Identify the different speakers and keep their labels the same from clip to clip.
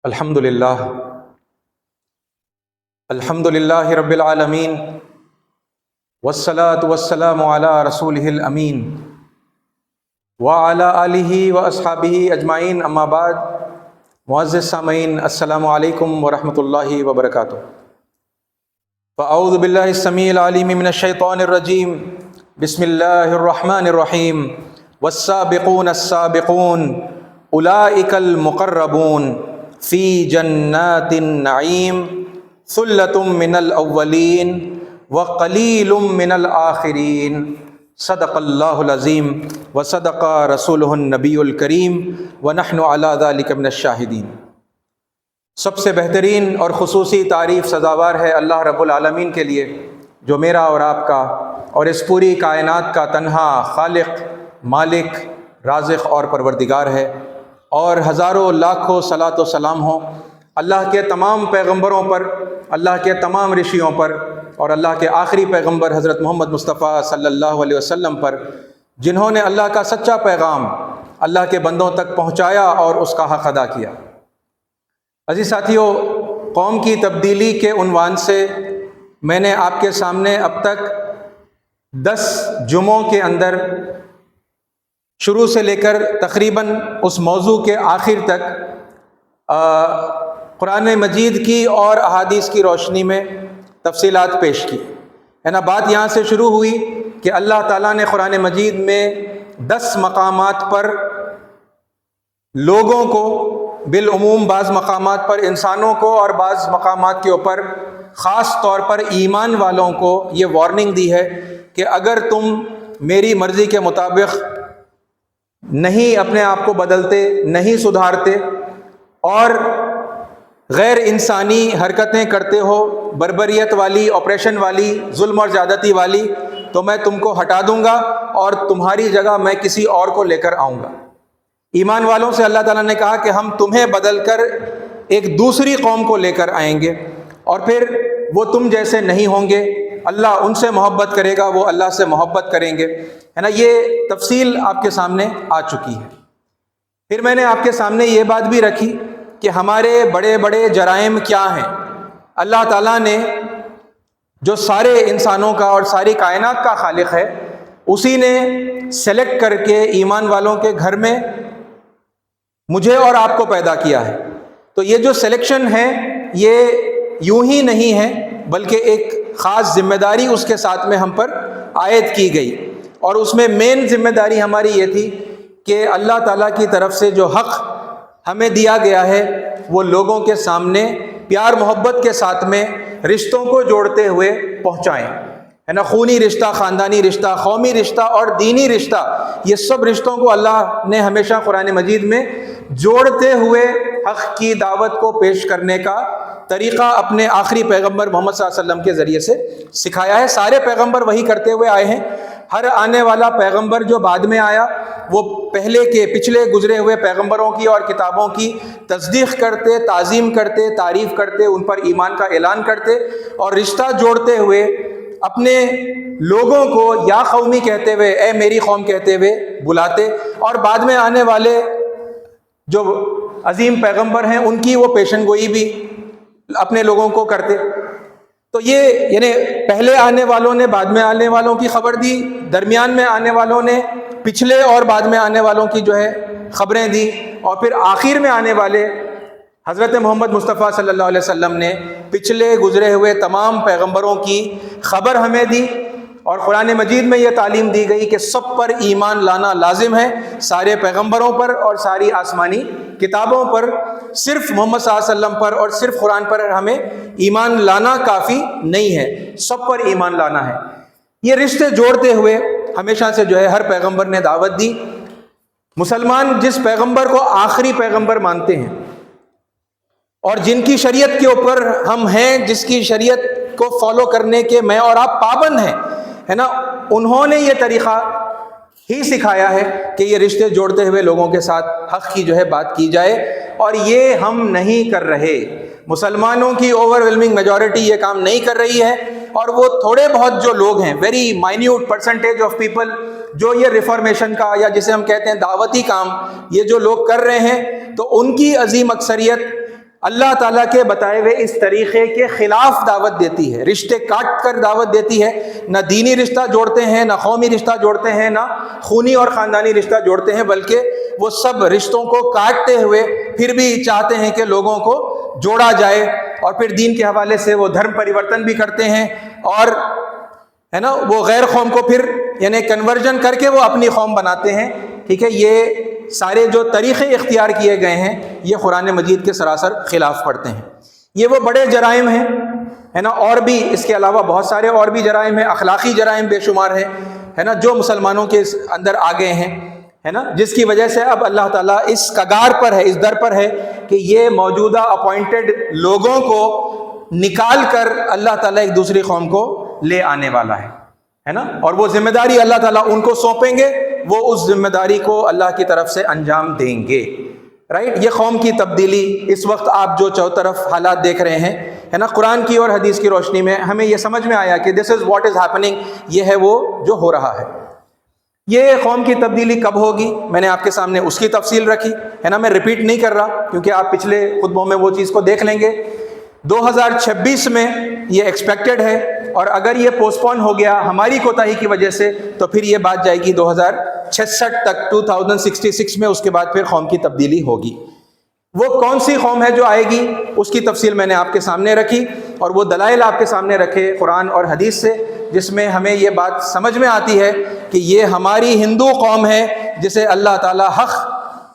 Speaker 1: الحمدللہ الحمدللہ رب العالمین والصلاة والسلام علی رسولہ الامین وعلی آلہ واصحابہ اجمعین، اما بعد۔ معزز سامعین، السلام علیکم ورحمۃ اللہ وبرکاتہ۔ فاعوذ باللہ السمیع العلیم من الشیطان الرجیم، بسم اللہ الرحمن الرحیم۔ والسابقون السابقون اولئک المقربون فی جنات النعیم ثلۃ من الاولین وقلیل من الآخرین۔ صدق اللہ العظیم وصدق رسولہ النبی الکریم ونحن علی ذلک من الشاہدین۔ سب سے بہترین اور خصوصی تعریف سزاوار ہے اللہ رب العالمین کے لیے، جو میرا اور آپ کا اور اس پوری کائنات کا تنہا خالق، مالک، رازق اور پروردگار ہے، اور ہزاروں لاکھوں صلاۃ و سلام ہوں اللہ کے تمام پیغمبروں پر، اللہ کے تمام رشیوں پر، اور اللہ کے آخری پیغمبر حضرت محمد مصطفیٰ صلی اللہ علیہ وسلم پر، جنہوں نے اللہ کا سچا پیغام اللہ کے بندوں تک پہنچایا اور اس کا حق ادا کیا۔ عزیز ساتھیوں، قوم کی تبدیلی کے عنوان سے میں نے آپ کے سامنے اب تک 10 جمعوں کے اندر شروع سے لے کر تقریباً اس موضوع کے آخر تک قرآن مجید کی اور احادیث کی روشنی میں تفصیلات پیش کی ہے نا۔ بات یہاں سے شروع ہوئی کہ اللہ تعالیٰ نے قرآن مجید میں 10 مقامات پر لوگوں کو بالعموم، بعض مقامات پر انسانوں کو، اور بعض مقامات کے اوپر خاص طور پر ایمان والوں کو یہ وارننگ دی ہے کہ اگر تم میری مرضی کے مطابق نہیں اپنے آپ کو بدلتے، نہیں سدھارتے اور غیر انسانی حرکتیں کرتے ہو، بربریت والی، آپریشن والی، ظلم اور زیادتی والی، تو میں تم کو ہٹا دوں گا اور تمہاری جگہ میں کسی اور کو لے کر آؤں گا۔ ایمان والوں سے اللہ تعالیٰ نے کہا کہ ہم تمہیں بدل کر ایک دوسری قوم کو لے کر آئیں گے، اور پھر وہ تم جیسے نہیں ہوں گے، اللہ ان سے محبت کرے گا، وہ اللہ سے محبت کریں گے، ہے نا۔ یہ تفصیل آپ کے سامنے آ چکی ہے۔ پھر میں نے آپ کے سامنے یہ بات بھی رکھی کہ ہمارے بڑے بڑے جرائم کیا ہیں۔ اللہ تعالیٰ نے جو سارے انسانوں کا اور ساری کائنات کا خالق ہے، اسی نے سلیکٹ کر کے ایمان والوں کے گھر میں مجھے اور آپ کو پیدا کیا ہے۔ تو یہ جو سلیکشن ہے یہ یوں ہی نہیں ہے، بلکہ ایک خاص ذمہ داری اس کے ساتھ میں ہم پر عائد کی گئی، اور اس میں مین ذمہ داری ہماری یہ تھی کہ اللہ تعالیٰ کی طرف سے جو حق ہمیں دیا گیا ہے وہ لوگوں کے سامنے پیار محبت کے ساتھ میں رشتوں کو جوڑتے ہوئے پہنچائیں، ہے نا۔ خونی رشتہ، خاندانی رشتہ، قومی رشتہ اور دینی رشتہ، یہ سب رشتوں کو اللہ نے ہمیشہ قرآن مجید میں جوڑتے ہوئے حق کی دعوت کو پیش کرنے کا طریقہ اپنے آخری پیغمبر محمد صلی اللہ علیہ وسلم کے ذریعے سے سکھایا ہے۔ سارے پیغمبر وہی کرتے ہوئے آئے ہیں۔ ہر آنے والا پیغمبر جو بعد میں آیا وہ پہلے کے پچھلے گزرے ہوئے پیغمبروں کی اور کتابوں کی تصدیق کرتے، تعظیم کرتے، تعریف کرتے، ان پر ایمان کا اعلان کرتے، اور رشتہ جوڑتے ہوئے اپنے لوگوں کو یا قومی کہتے ہوئے، اے میری قوم کہتے ہوئے بلاتے، اور بعد میں آنے والے جو عظیم پیغمبر ہیں ان کی وہ پیشن گوئی بھی اپنے لوگوں کو کرتے۔ تو یہ یعنی پہلے آنے والوں نے بعد میں آنے والوں کی خبر دی، درمیان میں آنے والوں نے پچھلے اور بعد میں آنے والوں کی جو ہے خبریں دی، اور پھر آخر میں آنے والے حضرت محمد مصطفیٰ صلی اللہ علیہ وسلم نے پچھلے گزرے ہوئے تمام پیغمبروں کی خبر ہمیں دی۔ اور قرآن مجید میں یہ تعلیم دی گئی کہ سب پر ایمان لانا لازم ہے، سارے پیغمبروں پر اور ساری آسمانی کتابوں پر، صرف محمد صلی اللہ علیہ وسلم پر اور صرف قرآن پر ہمیں ایمان لانا کافی نہیں ہے، سب پر ایمان لانا ہے۔ یہ رشتے جوڑتے ہوئے ہمیشہ سے جو ہے ہر پیغمبر نے دعوت دی۔ مسلمان جس پیغمبر کو آخری پیغمبر مانتے ہیں اور جن کی شریعت کے اوپر ہم ہیں، جس کی شریعت کو فالو کرنے کے میں اور آپ پابند ہیں، ہے نا، انہوں نے یہ طریقہ ہی سکھایا ہے کہ یہ رشتے جوڑتے ہوئے لوگوں کے ساتھ حق کی جو ہے بات کی جائے، اور یہ ہم نہیں کر رہے۔ مسلمانوں کی اوور ویلمنگ میجورٹی یہ کام نہیں کر رہی ہے، اور وہ تھوڑے بہت جو لوگ ہیں، very minute percentage of people, جو یہ ریفارمیشن کا یا جسے ہم کہتے ہیں دعوتی کام یہ جو لوگ کر رہے ہیں، تو ان کی عظیم اکثریت اللہ تعالیٰ کے بتائے ہوئے اس طریقے کے خلاف دعوت دیتی ہے، رشتے کاٹ کر دعوت دیتی ہے، نہ دینی رشتہ جوڑتے ہیں، نہ قومی رشتہ جوڑتے ہیں، نہ خونی اور خاندانی رشتہ جوڑتے ہیں، بلکہ وہ سب رشتوں کو کاٹتے ہوئے پھر بھی چاہتے ہیں کہ لوگوں کو جوڑا جائے، اور پھر دین کے حوالے سے وہ دھرم پریورتن بھی کرتے ہیں، اور ہے نا وہ غیر قوم کو پھر یعنی کنورژن کر کے وہ اپنی قوم بناتے ہیں، ٹھیک ہے۔ یہ سارے جو طریقے اختیار کیے گئے ہیں یہ قرآن مجید کے سراسر خلاف پڑتے ہیں۔ یہ وہ بڑے جرائم ہیں، ہے نا، اور بھی اس کے علاوہ بہت سارے اور بھی جرائم ہیں، اخلاقی جرائم بے شمار ہیں، ہے نا، جو مسلمانوں کے اندر آ گئے ہیں، ہے نا، جس کی وجہ سے اب اللہ تعالیٰ اس کگار پر ہے، اس در پر ہے کہ یہ موجودہ اپوائنٹڈ لوگوں کو نکال کر اللہ تعالیٰ ایک دوسری قوم کو لے آنے والا ہے نا، اور وہ ذمہ داری اللہ تعالیٰ ان کو سونپیں گے، وہ اس ذمہ داری کو اللہ کی طرف سے انجام دیں گے، رائٹ۔ یہ قوم کی تبدیلی اس وقت آپ جو چاروں طرف حالات دیکھ رہے ہیں، ہے نا، قرآن کی اور حدیث کی روشنی میں ہمیں یہ سمجھ میں آیا کہ دس از واٹ از ہیپننگ، یہ ہے وہ جو ہو رہا ہے۔ یہ قوم کی تبدیلی کب ہوگی، میں نے آپ کے سامنے اس کی تفصیل رکھی، ہے نا، میں ریپیٹ نہیں کر رہا کیونکہ آپ پچھلے خطبوں میں وہ چیز کو دیکھ لیں گے۔ 2026 میں یہ ایکسپیکٹڈ ہے، اور اگر یہ پوسٹ پون ہو گیا ہماری کوتاہی کی وجہ سے تو پھر یہ بات جائے گی 2066 تک، 2066 میں اس کے بعد پھر قوم کی تبدیلی ہوگی۔ وہ کون سی قوم ہے جو آئے گی اس کی تفصیل میں نے آپ کے سامنے رکھی، اور وہ دلائل آپ کے سامنے رکھے قرآن اور حدیث سے، جس میں ہمیں یہ بات سمجھ میں آتی ہے کہ یہ ہماری ہندو قوم ہے جسے اللہ تعالیٰ حق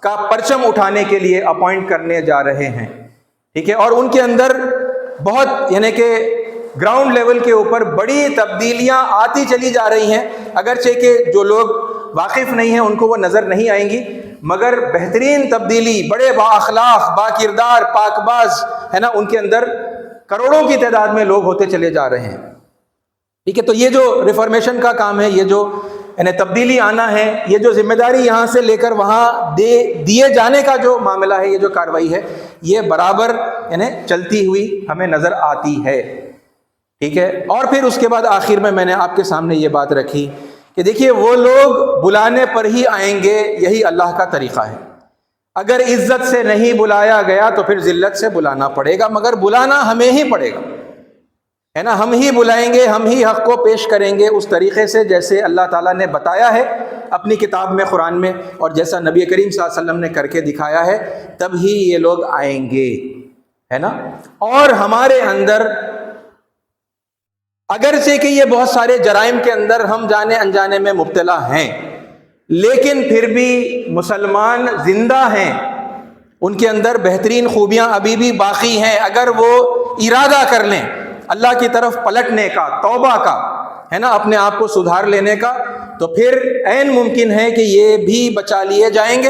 Speaker 1: کا پرچم اٹھانے کے لیے اپوائنٹ کرنے جا رہے ہیں، ٹھیک ہے۔ اور ان کے اندر بہت یعنی کہ گراؤنڈ لیول کے اوپر بڑی تبدیلیاں آتی چلی جا رہی ہیں، اگرچہ کہ جو لوگ واقف نہیں ہیں ان کو وہ نظر نہیں آئیں گی، مگر بہترین تبدیلی، بڑے با اخلاق، با کردار، پاک باز، ہے نا، ان کے اندر کروڑوں کی تعداد میں لوگ ہوتے چلے جا رہے ہیں، ٹھیک ہے۔ تو یہ جو ریفارمیشن کا کام ہے، یہ جو یعنی تبدیلی آنا ہے، یہ جو ذمہ داری یہاں سے لے کر وہاں دیے جانے کا جو معاملہ ہے، یہ جو کاروائی ہے، یہ برابر یعنی چلتی ہوئی ہمیں نظر آتی ہے، ٹھیک ہے۔ اور پھر اس کے بعد آخر میں نے آپ کے سامنے یہ بات رکھی کہ دیکھیے وہ لوگ بلانے پر ہی آئیں گے، یہی اللہ کا طریقہ ہے۔ اگر عزت سے نہیں بلایا گیا تو پھر ذلت سے بلانا پڑے گا، مگر بلانا ہمیں ہی پڑے گا، ہے نا، ہم ہی بلائیں گے، ہم ہی حق کو پیش کریں گے اس طریقے سے جیسے اللہ تعالیٰ نے بتایا ہے اپنی کتاب میں، قرآن میں، اور جیسا نبی کریم صلی اللہ علیہ وسلم نے کر کے دکھایا ہے، تب ہی یہ لوگ آئیں گے، ہے نا۔ اور ہمارے اندر اگرچہ کہ یہ بہت سارے جرائم کے اندر ہم جانے انجانے میں مبتلا ہیں، لیکن پھر بھی مسلمان زندہ ہیں، ان کے اندر بہترین خوبیاں ابھی بھی باقی ہیں، اگر وہ ارادہ کر لیں اللہ کی طرف پلٹنے کا، توبہ کا، ہے نا، اپنے آپ کو سدھار لینے کا، تو پھر عین ممکن ہے کہ یہ بھی بچا لیے جائیں گے،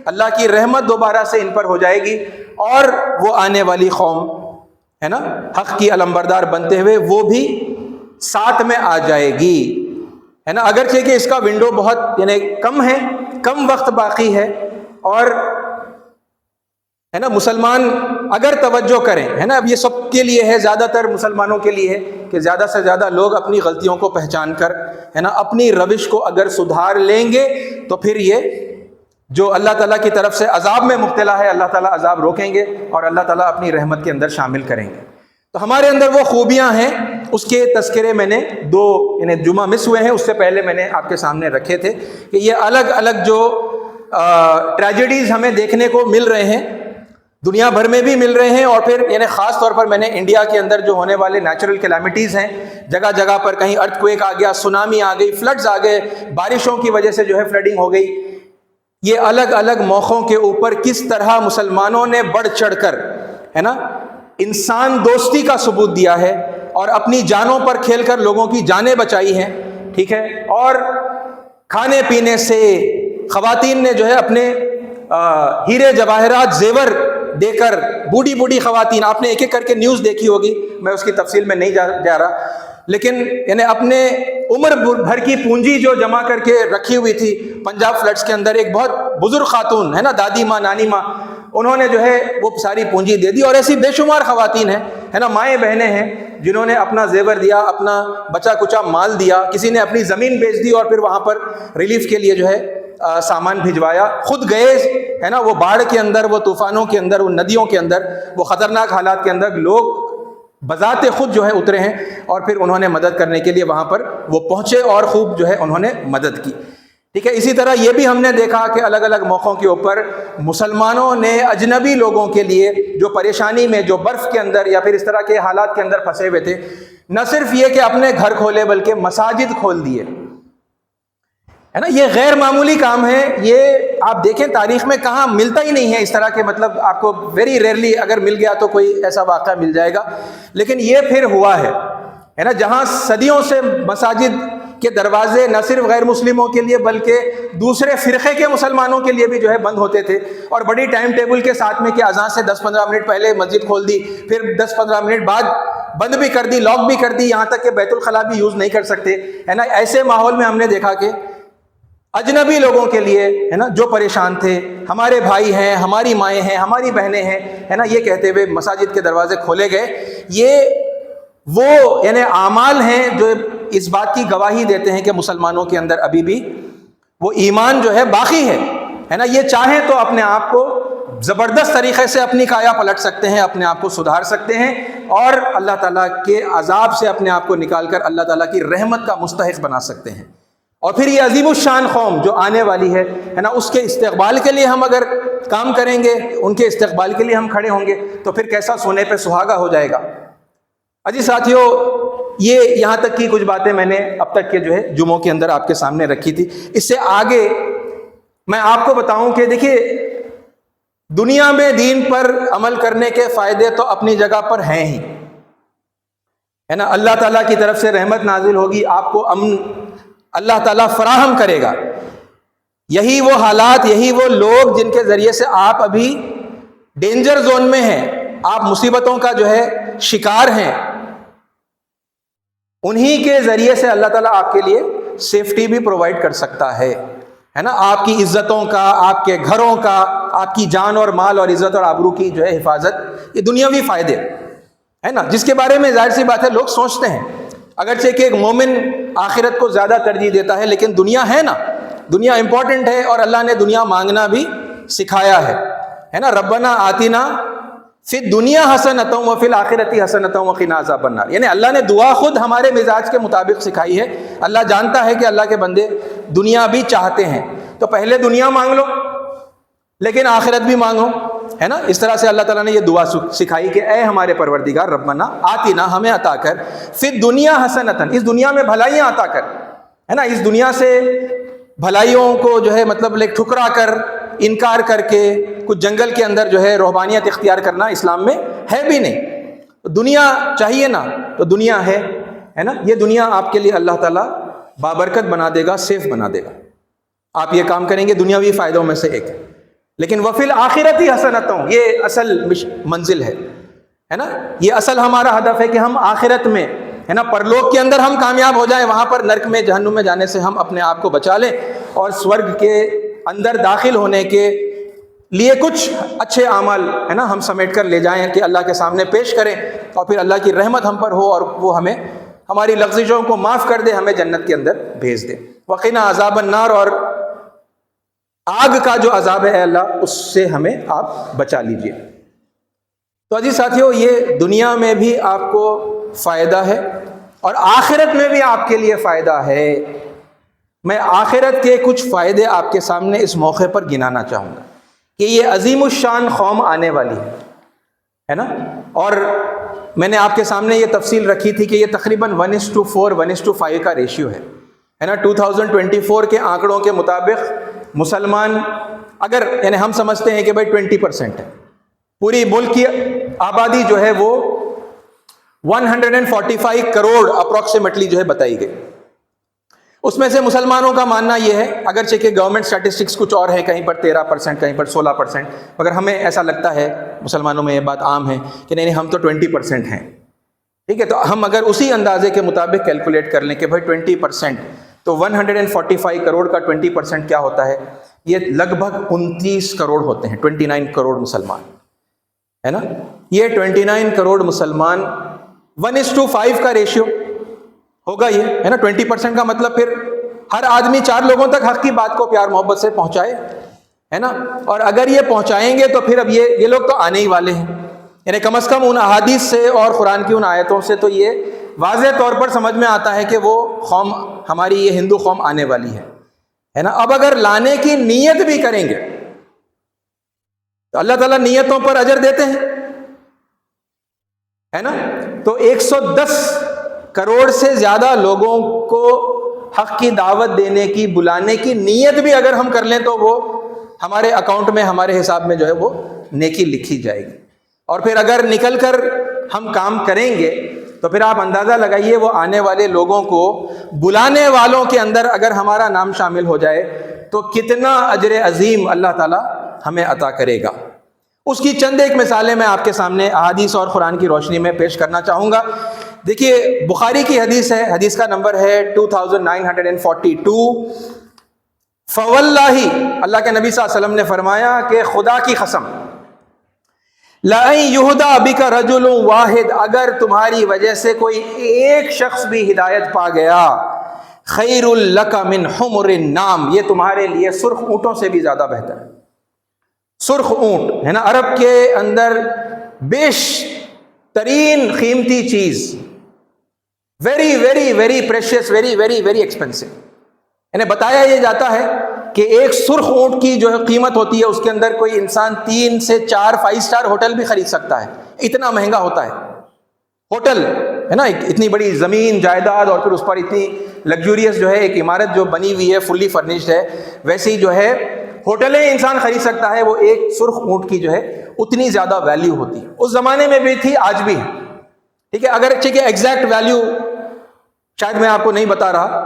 Speaker 1: اللہ کی رحمت دوبارہ سے ان پر ہو جائے گی، اور وہ آنے والی قوم، ہے نا، حق کی علمبردار بنتے ہوئے وہ بھی ساتھ میں آ جائے گی، ہے نا۔ اگرچہ کہ اس کا ونڈو بہت یعنی کم ہے، کم وقت باقی ہے، اور ہے نا مسلمان اگر توجہ کریں، ہے نا، اب یہ سب کے لیے ہے، زیادہ تر مسلمانوں کے لیے ہے کہ زیادہ سے زیادہ لوگ اپنی غلطیوں کو پہچان کر، ہے نا، اپنی روش کو اگر سدھار لیں گے تو پھر یہ جو اللہ تعالیٰ کی طرف سے عذاب میں مبتلا ہے، اللہ تعالیٰ عذاب روکیں گے اور اللہ تعالیٰ اپنی رحمت کے اندر شامل کریں گے۔ تو ہمارے اندر وہ خوبیاں ہیں، اس کے تذکرے میں نے دو یعنی جمعہ مس ہوئے ہیں، اس سے پہلے میں نے آپ کے سامنے رکھے تھے کہ یہ الگ الگ جو ٹریجڈیز ہمیں دیکھنے کو مل رہے ہیں، دنیا بھر میں بھی مل رہے ہیں، اور پھر یعنی خاص طور پر میں نے انڈیا کے اندر جو ہونے والے نیچرل کیلامیٹیز ہیں، جگہ جگہ پر کہیں ارتھ کویک آ گیا، سونامی آ گئی، فلڈز آ گئے، بارشوں کی وجہ سے جو ہے فلڈنگ ہو گئی، یہ الگ الگ موقعوں کے اوپر کس طرح مسلمانوں نے بڑھ چڑھ کر، ہے نا، انسان دوستی کا ثبوت دیا ہے، اور اپنی جانوں پر کھیل کر لوگوں کی جانیں بچائی ہیں، ٹھیک ہے۔ اور کھانے پینے سے خواتین نے جو ہے اپنے ہیرے جواہرات زیور دے کر، بوڑھی بوڑھی خواتین، آپ نے ایک ایک کر کے نیوز دیکھی ہوگی، میں اس کی تفصیل میں نہیں جا رہا، لیکن یعنی اپنے عمر بھر کی پونجی جو جمع کر کے رکھی ہوئی تھی پنجاب فلڈز کے اندر، ایک بہت بزرگ خاتون ہے نا، دادی ماں، نانی ماں، انہوں نے جو ہے وہ ساری پونجی دے دی، اور ایسی بے شمار خواتین ہیں، ہے نا، مائیں بہنیں ہیں جنہوں نے اپنا زیور دیا، اپنا بچا کچا مال دیا، کسی نے اپنی زمین بیچ دی اور پھر وہاں پر ریلیف کے لیے جو ہے سامان بھجوایا، خود گئے، ہے نا، وہ باڑھ کے اندر، وہ طوفانوں کے اندر، وہ ندیوں کے اندر، وہ خطرناک حالات کے اندر لوگ بذات خود جو ہے اترے ہیں، اور پھر انہوں نے مدد کرنے کے لیے وہاں پر وہ پہنچے اور خوب جو ہے انہوں نے مدد کی. ٹھیک ہے. اسی طرح یہ بھی ہم نے دیکھا کہ الگ الگ موقعوں کے اوپر مسلمانوں نے اجنبی لوگوں کے لیے جو پریشانی میں، جو برف کے اندر یا پھر اس طرح کے حالات کے اندر پھنسے ہوئے تھے، نہ صرف یہ کہ اپنے گھر کھولے بلکہ مساجد کھول دیے، ہے نا. یہ غیر معمولی کام ہے. یہ آپ دیکھیں تاریخ میں کہاں ملتا ہی نہیں ہے اس طرح کے، مطلب آپ کو ویری ریئرلی اگر مل گیا تو کوئی ایسا واقعہ مل جائے گا، لیکن یہ پھر ہوا ہے نا. جہاں صدیوں سے مساجد کے دروازے نہ صرف غیر مسلموں کے لیے بلکہ دوسرے فرقے کے مسلمانوں کے لیے بھی جو ہے بند ہوتے تھے، اور بڑی ٹائم ٹیبل کے ساتھ میں کہ اذان سے 10-15 منٹ پہلے مسجد کھول دی، پھر 10-15 منٹ بعد بند بھی کر دی، لاک بھی کر دی، یہاں تک کہ بیت الخلا بھی یوز نہیں کر سکتے، ہے نا. ایسے ماحول میں ہم نے دیکھا کہ اجنبی لوگوں کے لیے، ہے نا، جو پریشان تھے، ہمارے بھائی ہیں، ہماری مائیں ہیں، ہماری بہنیں ہیں، ہے نا، یہ کہتے ہوئے مساجد کے دروازے کھولے گئے. یہ وہ یعنی اعمال ہیں جو اس بات کی گواہی دیتے ہیں کہ مسلمانوں کے اندر ابھی بھی وہ ایمان جو ہے باقی ہے نا. یہ چاہیں تو اپنے آپ کو زبردست طریقے سے اپنی کایا پلٹ سکتے ہیں، اپنے آپ کو سدھار سکتے ہیں، اور اللہ تعالیٰ کے عذاب سے اپنے آپ کو نکال کر اللہ تعالیٰ کی رحمت کا مستحق بنا سکتے ہیں. اور پھر یہ عظیم الشان قوم جو آنے والی ہے نا، اس کے استقبال کے لیے ہم اگر کام کریں گے، ان کے استقبال کے لیے ہم کھڑے ہوں گے، تو پھر کیسا سونے پہ سہاگا ہو جائے گا. اجی ساتھیو، یہ یہاں تک کی کچھ باتیں میں نے اب تک کے جو ہے جمعوں کے اندر آپ کے سامنے رکھی تھی. اس سے آگے میں آپ کو بتاؤں کہ دیکھیے، دنیا میں دین پر عمل کرنے کے فائدے تو اپنی جگہ پر ہیں ہی، ہے نا. اللہ تعالیٰ کی طرف سے رحمت نازل ہوگی، آپ کو امن اللہ تعالیٰ فراہم کرے گا. یہی وہ حالات، یہی وہ لوگ جن کے ذریعے سے آپ ابھی ڈینجر زون میں ہیں، آپ مصیبتوں کا جو ہے شکار ہیں، انہی کے ذریعے سے اللہ تعالیٰ آپ کے لیے سیفٹی بھی پرووائڈ کر سکتا ہے نا. آپ کی عزتوں کا، آپ کے گھروں کا، آپ کی جان اور مال اور عزت اور آبرو کی جو ہے حفاظت، یہ دنیاوی فائدے ہے نا، جس کے بارے میں ظاہر سی بات ہے لوگ سوچتے ہیں. اگرچہ کہ ایک مومن آخرت کو زیادہ ترجیح دیتا ہے، لیکن دنیا ہے نا، دنیا امپورٹنٹ ہے، اور اللہ نے دنیا مانگنا بھی سکھایا ہے نا. ربنا آتنا فی الدنیا حسنۃ وفی الآخرۃ حسنۃ وقنا عذاب النار. یعنی اللہ نے دعا خود ہمارے مزاج کے مطابق سکھائی ہے. اللہ جانتا ہے کہ اللہ کے بندے دنیا بھی چاہتے ہیں، تو پہلے دنیا مانگ لو لیکن آخرت بھی مانگو، ہے نا. اس طرح سے اللہ تعالیٰ نے یہ دعا سکھائی کہ اے ہمارے پروردگار، ربنا آتنا، ہمیں عطا کر، فی الدنیا حسنۃ، اس دنیا میں بھلائیاں عطا کر، ہے نا. اس دنیا سے بھلائیوں کو جو ہے مطلب ٹھکرا کر، انکار کر کے کچھ جنگل کے اندر جو ہے روحانیت اختیار کرنا اسلام میں ہے بھی نہیں. دنیا چاہیے نا، تو دنیا ہے نا. یہ دنیا آپ کے لیے اللہ تعالیٰ بابرکت بنا دے گا، سیف بنا دے گا. آپ یہ کام کریں گے، دنیاوی فائدوں میں سے ایک. لیکن وفی الآخرۃ حسنۃ، یہ اصل منزل ہے نا. یہ اصل ہمارا ہدف ہے کہ ہم آخرت میں، ہے نا، پرلوک کے اندر ہم کامیاب ہو جائیں. وہاں پر نرک میں، جہنم میں جانے سے ہم اپنے آپ کو بچا لیں، اور سورگ کے اندر داخل ہونے کے لیے کچھ اچھے اعمال، ہے نا، ہم سمیٹ کر لے جائیں کہ اللہ کے سامنے پیش کریں، اور پھر اللہ کی رحمت ہم پر ہو اور وہ ہمیں ہماری لغزشوں کو معاف کر دے، ہمیں جنت کے اندر بھیج دے. وقنا عذاب النار، اور آگ کا جو عذاب ہے اللہ، اس سے ہمیں آپ بچا لیجئے. تو عزیز ساتھیو، یہ دنیا میں بھی آپ کو فائدہ ہے اور آخرت میں بھی آپ کے لیے فائدہ ہے. میں آخرت کے کچھ فائدے آپ کے سامنے اس موقع پر گنانا چاہوں گا کہ یہ عظیم الشان قوم آنے والی ہے نا. اور میں نے آپ کے سامنے یہ تفصیل رکھی تھی کہ یہ تقریباً 1:4 1:5 کا ریشیو ہے نا. 2024 کے آنکڑوں کے مطابق مسلمان، اگر یعنی ہم سمجھتے ہیں کہ بھائی 20% ہے، پوری ملک کی آبادی جو ہے وہ 145 کروڑ اپروکسیمیٹلی جو ہے بتائی گئی. اس میں سے مسلمانوں کا ماننا یہ ہے، اگرچہ کہ گورنمنٹ سٹیٹسٹکس کچھ اور ہے، کہیں پر 13%، کہیں پر 16%، مگر ہمیں ایسا لگتا ہے، مسلمانوں میں یہ بات عام ہے کہ نہیں ہم تو 20% ہیں. ٹھیک ہے، تو ہم اگر اسی اندازے کے مطابق کیلکولیٹ کر لیں کہ بھائی 20%، تو 145 کروڑ کا 20% کیا ہوتا ہے؟ یہ لگ بھگ 29 کروڑ ہوتے ہیں. 29 کروڑ مسلمان ہے نا. یہ 29 کروڑ مسلمان 1:5 کا ریشیو ہوگا یہ، ہے نا. 20% کا مطلب پھر ہر آدمی 4 لوگوں تک حق کی بات کو پیار محبت سے پہنچائے، ہے نا، اور اگر یہ پہنچائیں گے تو پھر اب یہ لوگ تو آنے ہی والے ہیں، یعنی کم از کم ان احادیث سے اور قرآن کی ان آیتوں سے تو یہ واضح طور پر سمجھ میں آتا ہے کہ وہ قوم ہماری یہ ہندو قوم آنے والی ہے نا۔ اب اگر لانے کی نیت بھی کریں گے تو اللہ تعالیٰ نیتوں پر اجر دیتے ہیں، ہے نا۔ تو 110 کروڑ سے زیادہ لوگوں کو حق کی دعوت دینے کی، بلانے کی نیت بھی اگر ہم کر لیں تو وہ ہمارے اکاؤنٹ میں، ہمارے حساب میں جو ہے وہ نیکی لکھی جائے گی۔ اور پھر اگر نکل کر ہم کام کریں گے تو پھر آپ اندازہ لگائیے وہ آنے والے لوگوں کو بلانے والوں کے اندر اگر ہمارا نام شامل ہو جائے تو کتنا اجر عظیم اللہ تعالیٰ ہمیں عطا کرے گا۔ اس کی چند ایک مثالیں میں آپ کے سامنے احادیث اور قرآن کی روشنی میں پیش کرنا چاہوں گا۔ دیکھیے بخاری کی حدیث ہے، حدیث کا نمبر ہے 2942۔ فواللہ، اللہ کے نبی صلی اللہ علیہ وسلم نے فرمایا کہ خدا کی قسم، لَأَن يُهْدَىٰ بِكَ رَجُلٌ وَاحِدٌ، اگر تمہاری وجہ سے کوئی ایک شخص بھی ہدایت پا گیا، خَيْرٌ لَكَ مِنْ حُمُرِ النَّعَمِ، یہ تمہارے لیے سرخ اونٹوں سے بھی زیادہ بہتر ہے۔ سرخ اونٹ ہے نا، عرب کے اندر بیش ترین قیمتی چیز، very very very precious, very very very expensive, یعنی بتایا یہ جاتا ہے کہ ایک سرخ اونٹ کی جو قیمت ہوتی ہے اس کے اندر کوئی انسان 3 سے 4 5 اسٹار ہوٹل بھی خرید سکتا ہے، اتنا مہنگا ہوتا ہے ہوٹل، ہے نا۔ اتنی بڑی زمین جائیداد اور پھر اس پر اتنی لگزوریس جو ہے ایک عمارت جو بنی ہوئی ہے، فلی فرنشڈ ہے، ویسی جو ہے ہوٹلیں انسان خرید سکتا ہے، وہ ایک سرخ اونٹ کی جو ہے اتنی زیادہ ویلیو ہوتی ہے۔ اس زمانے میں بھی تھی، آج بھی ہے، ٹھیک ہے۔ اگر کہ ایگزیکٹ ویلیو شاید میں آپ کو نہیں بتا رہا،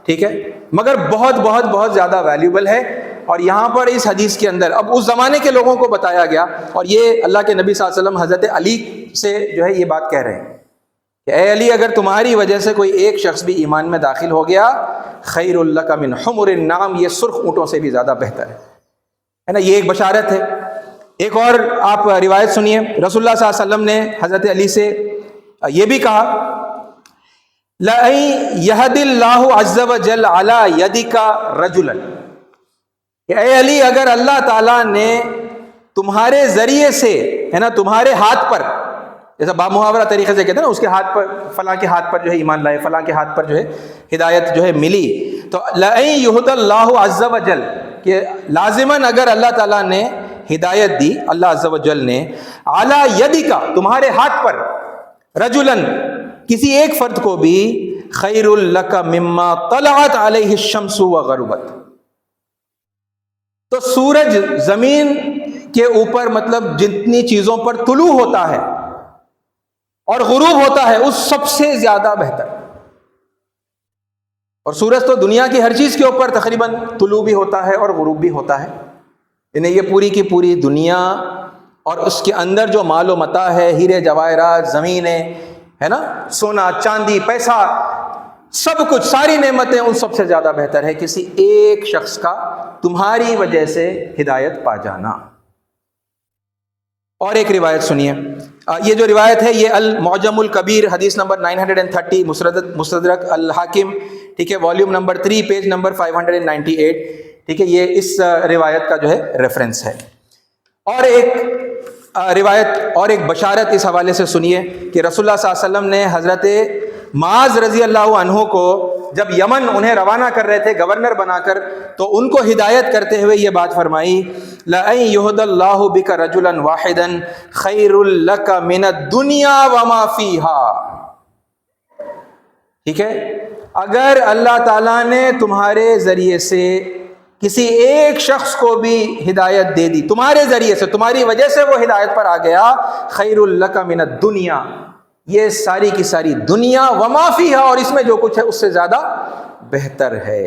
Speaker 1: ٹھیک ہے، مگر بہت بہت بہت زیادہ ویلیوبل ہے۔ اور یہاں پر اس حدیث کے اندر اب اس زمانے کے لوگوں کو بتایا گیا، اور یہ اللہ کے نبی صلی اللہ علیہ وسلم حضرت علی سے جو ہے یہ بات کہہ رہے ہیں کہ اے علی، اگر تمہاری وجہ سے کوئی ایک شخص بھی ایمان میں داخل ہو گیا، خیر لک من حمر النعم، یہ سرخ اونٹوں سے بھی زیادہ بہتر ہے نا۔ یہ ایک بشارت ہے۔ ایک اور آپ روایت سنیے، رسول اللہ صلی اللہ علیہ وسلم نے حضرت علی سے یہ بھی کہا، لَأَن يَهْدِ اللَّهُ عَزَّ وَجَلَّ عَلَى يَدِكَ رَجُلًا، کہ اے علی، اگر اللہ تعالیٰ نے تمہارے ذریعے سے، ہے نا، تمہارے ہاتھ پر، جیسا بامحاورہ طریقے سے کہتے ہیں نا، اس کے ہاتھ پر، فلاں کے ہاتھ پر جو ہے ایمان لائے، فلاں کے ہاتھ پر جو ہے ہدایت جو ہے ملی، تو لَأَن يَهْدِ اللَّهُ عَزَّ وَجَلَّ، کہ لازماً اگر اللہ تعالیٰ نے ہدایت دی، اللہ عز و جل نے، عَلَى يَدِكَ، تمہارے ہاتھ پر، رجلاً، کسی ایک فرد کو بھی، خیر لک مما طلعت علیہ الشمس وغربت، تو سورج زمین کے اوپر مطلب جتنی چیزوں پر طلوع ہوتا ہے اور غروب ہوتا ہے اس سب سے زیادہ بہتر۔ اور سورج تو دنیا کی ہر چیز کے اوپر تقریباً طلوع بھی ہوتا ہے اور غروب بھی ہوتا ہے، یعنی یہ پوری کی پوری دنیا اور اس کے اندر جو مال و متاع ہے، ہیرے جواہرات، زمینیں، ہے نا، سونا چاندی پیسہ، سب کچھ، ساری نعمتیں، ان سب سے زیادہ بہتر ہے کسی ایک شخص کا تمہاری وجہ سے ہدایت پا جانا۔ اور ایک روایت سنیے، یہ جو روایت ہے یہ المعجم الکبیر حدیث نمبر 930، مستدرک الحاکم، ٹھیک ہے، والیوم نمبر 3 پیج نمبر 598، ٹھیک ہے، یہ اس روایت کا جو ہے ریفرنس ہے۔ اور ایک روایت اور ایک بشارت اس حوالے سے سنیے کہ رسول اللہ صلی اللہ علیہ وسلم نے حضرت معاذ رضی اللہ عنہ کو جب یمن انہیں روانہ کر رہے تھے گورنر بنا کر، تو ان کو ہدایت کرتے ہوئے یہ بات فرمائی، لَأَن يُهْدَ اللَّهُ بِكَ رَجُلًا وَاحِدًا خَيْرٌ لَكَ مِنَ الدُّنْيَا وَمَا فِيهَا، ٹھیک ہے، اگر اللہ تعالیٰ نے تمہارے ذریعے سے کسی ایک شخص کو بھی ہدایت دے دی، تمہارے ذریعے سے، تمہاری وجہ سے وہ ہدایت پر آ گیا، خیر لک من الدنیا، یہ ساری کی ساری دنیا، وما فیہا، اور اس میں جو کچھ ہے اس سے زیادہ بہتر ہے۔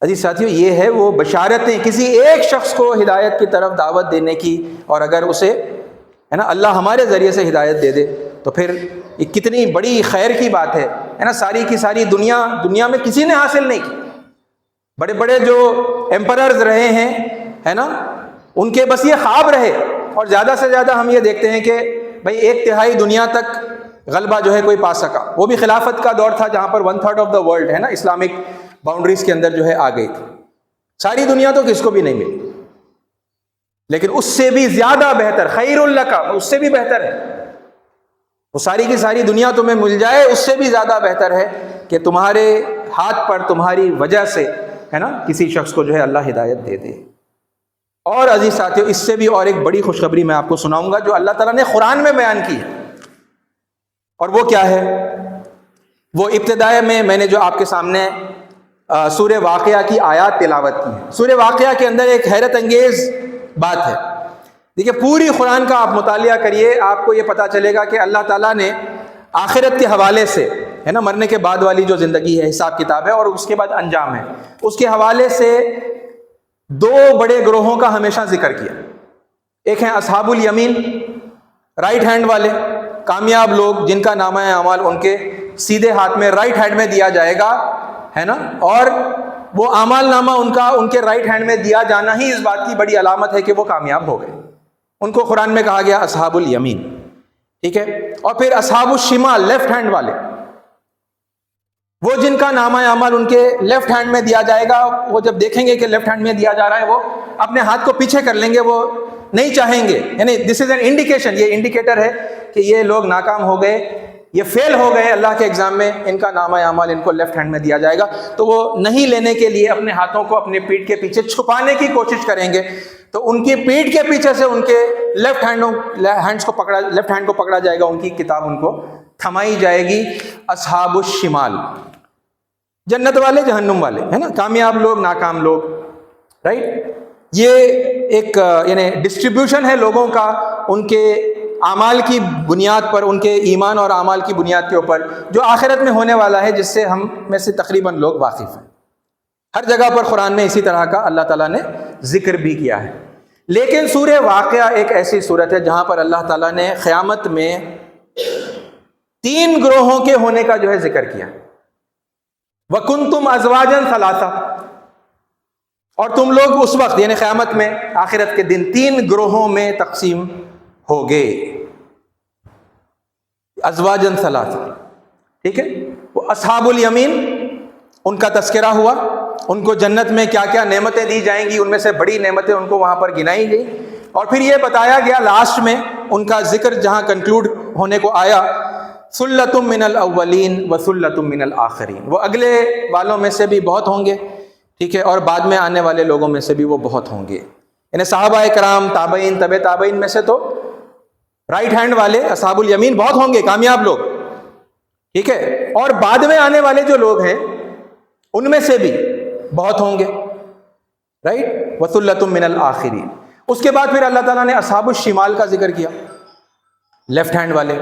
Speaker 1: عزیز ساتھیو، یہ ہے وہ بشارتیں کسی ایک شخص کو ہدایت کی طرف دعوت دینے کی، اور اگر اسے، ہے نا، اللہ ہمارے ذریعے سے ہدایت دے دے تو پھر یہ کتنی بڑی خیر کی بات ہے نا۔ ساری کی ساری دنیا میں کسی نے حاصل نہیں کی، بڑے بڑے جو ایمپررز رہے ہیں، ہے نا، ان کے بس یہ خواب رہے، اور زیادہ سے زیادہ ہم یہ دیکھتے ہیں کہ بھئی 1/3 دنیا تک غلبہ جو ہے کوئی پا سکا. وہ بھی خلافت کا دور تھا جہاں پر 1/3 آف دا ورلڈ ہے نا اسلامک باؤنڈریز کے اندر جو ہے آ گئی تھی. ساری دنیا تو کس کو بھی نہیں ملی، لیکن اس سے بھی زیادہ بہتر، خیر لک، اس سے بھی بہتر ہے. وہ ساری کی ساری دنیا تمہیں مل جائے، اس سے بھی زیادہ بہتر ہے کہ تمہارے ہاتھ پر تمہاری وجہ سے ہے نا کسی شخص کو جو ہے اللہ ہدایت دے دے. اور عزیز ساتھیو، اس سے بھی اور ایک بڑی خوشخبری میں آپ کو سناؤں گا جو اللہ تعالیٰ نے قرآن میں بیان کی ہے. اور وہ کیا ہے؟ وہ ابتدائے میں نے جو آپ کے سامنے سورہ واقعہ کی آیات تلاوت کی ہے. سورہ واقعہ کے اندر ایک حیرت انگیز بات ہے. دیکھیے پوری قرآن کا آپ مطالعہ کریے، آپ کو یہ پتہ چلے گا کہ اللہ تعالیٰ نے آخرت کے حوالے سے ہے نا، مرنے کے بعد والی جو زندگی ہے، حساب کتاب ہے اور اس کے بعد انجام ہے، اس کے حوالے سے دو بڑے گروہوں کا ہمیشہ ذکر کیا. ایک ہیں اصحاب الیمین، رائٹ ہینڈ والے، کامیاب لوگ جن کا نامہ اعمال ان کے سیدھے ہاتھ میں رائٹ ہینڈ میں دیا جائے گا ہے نا، اور وہ اعمال نامہ ان کے رائٹ ہینڈ میں دیا جانا ہی اس بات کی بڑی علامت ہے کہ وہ کامیاب ہو گئے. ان کو قرآن میں کہا گیا اصحاب الیمین. ٹھیک ہے. اور پھر اصحاب الشمال، لیفٹ ہینڈ والے، وہ جن کا نامہ اعمال ان کے لیفٹ ہینڈ میں دیا جائے گا. وہ جب دیکھیں گے کہ لیفٹ ہینڈ میں دیا جا رہا ہے، وہ اپنے ہاتھ کو پیچھے کر لیں گے، وہ نہیں چاہیں گے. یعنی دس از این انڈیکیشن، یہ انڈیکیٹر ہے کہ یہ لوگ ناکام ہو گئے، یہ فیل ہو گئے اللہ کے ایگزام میں، ان کا نامہ اعمال ان کو لیفٹ ہینڈ میں دیا جائے گا. تو وہ نہیں لینے کے لیے اپنے ہاتھوں کو اپنے پیٹھ کے پیچھے چھپانے کی کوشش کریں گے. تو ان کی پیٹھ کے پیچھے سے ان کے لیفٹ ہینڈ کو پکڑا جائے گا، ان کی کتاب ان کو تھمائی جائے گی. اصحاب الشمال، جنت والے جہنم والے ہے نا، کامیاب لوگ ناکام لوگ، رائٹ. یہ ایک یعنی ڈسٹریبیوشن ہے لوگوں کا ان کے اعمال کی بنیاد پر، ان کے ایمان اور اعمال کی بنیاد کے اوپر، جو آخرت میں ہونے والا ہے، جس سے ہم میں سے تقریباً لوگ واقف ہیں. ہر جگہ پر قرآن میں اسی طرح کا اللہ تعالیٰ نے ذکر بھی کیا ہے. لیکن سورہ واقعہ ایک ایسی صورت ہے جہاں پر اللہ تعالیٰ نے قیامت میں 3 گروہوں کے ہونے کا جو ہے ذکر کیا. وَكُنْتُمْ أَزْوَاجًا ثَلَاثَةً، اور تم لوگ اس وقت یعنی قیامت میں، آخرت کے دن 3 گروہوں میں تقسیم ہوگے. ازواجن ثلاثہ. ٹھیک ہے. وہ اصحاب الیمین، ان کا تذکرہ ہوا، ان کو جنت میں کیا کیا نعمتیں دی جائیں گی، ان میں سے بڑی نعمتیں ان کو وہاں پر گنائی گئی. اور پھر یہ بتایا گیا لاسٹ میں ان کا ذکر جہاں کنکلوڈ ہونے کو آیا، ثلۃ من الاولین وثلۃ من الاخرین. وہ اگلے والوں میں سے بھی بہت ہوں گے، ٹھیک ہے، اور بعد میں آنے والے لوگوں میں سے بھی وہ بہت ہوں گے. یعنی صحابہ کرام، تابعین، طب تابعین میں سے تو رائٹ ہینڈ والے اصحاب الیمین بہت ہوں گے، کامیاب لوگ، ٹھیک ہے، اور بعد میں آنے والے جو لوگ ہیں ان میں سے بھی بہت ہوں گے، رائٹ. وثلۃ من الاخرین. اس کے بعد پھر اللہ تعالیٰ نے اصحاب الشمال کا ذکر کیا، لیفٹ ہینڈ والے.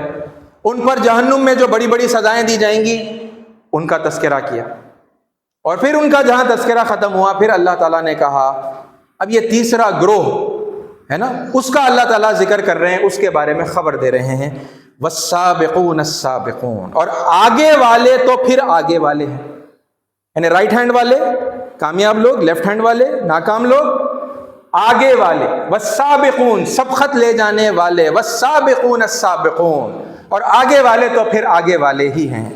Speaker 1: ان پر جہنم میں جو بڑی بڑی سزائیں دی جائیں گی ان کا تذکرہ کیا. اور پھر ان کا جہاں تذکرہ ختم ہوا، پھر اللہ تعالیٰ نے کہا اب یہ تیسرا گروہ ہے نا، اس کا اللہ تعالیٰ ذکر کر رہے ہیں، اس کے بارے میں خبر دے رہے ہیں. والسابقون السابقون، اور آگے والے تو پھر آگے والے ہیں، یعنی رائٹ ہینڈ والے کامیاب لوگ، لیفٹ ہینڈ والے ناکام لوگ، آگے والے. والسابقون، سبقت لے جانے والے. والسابقون السابقون، اور آگے والے تو پھر آگے والے ہی ہیں.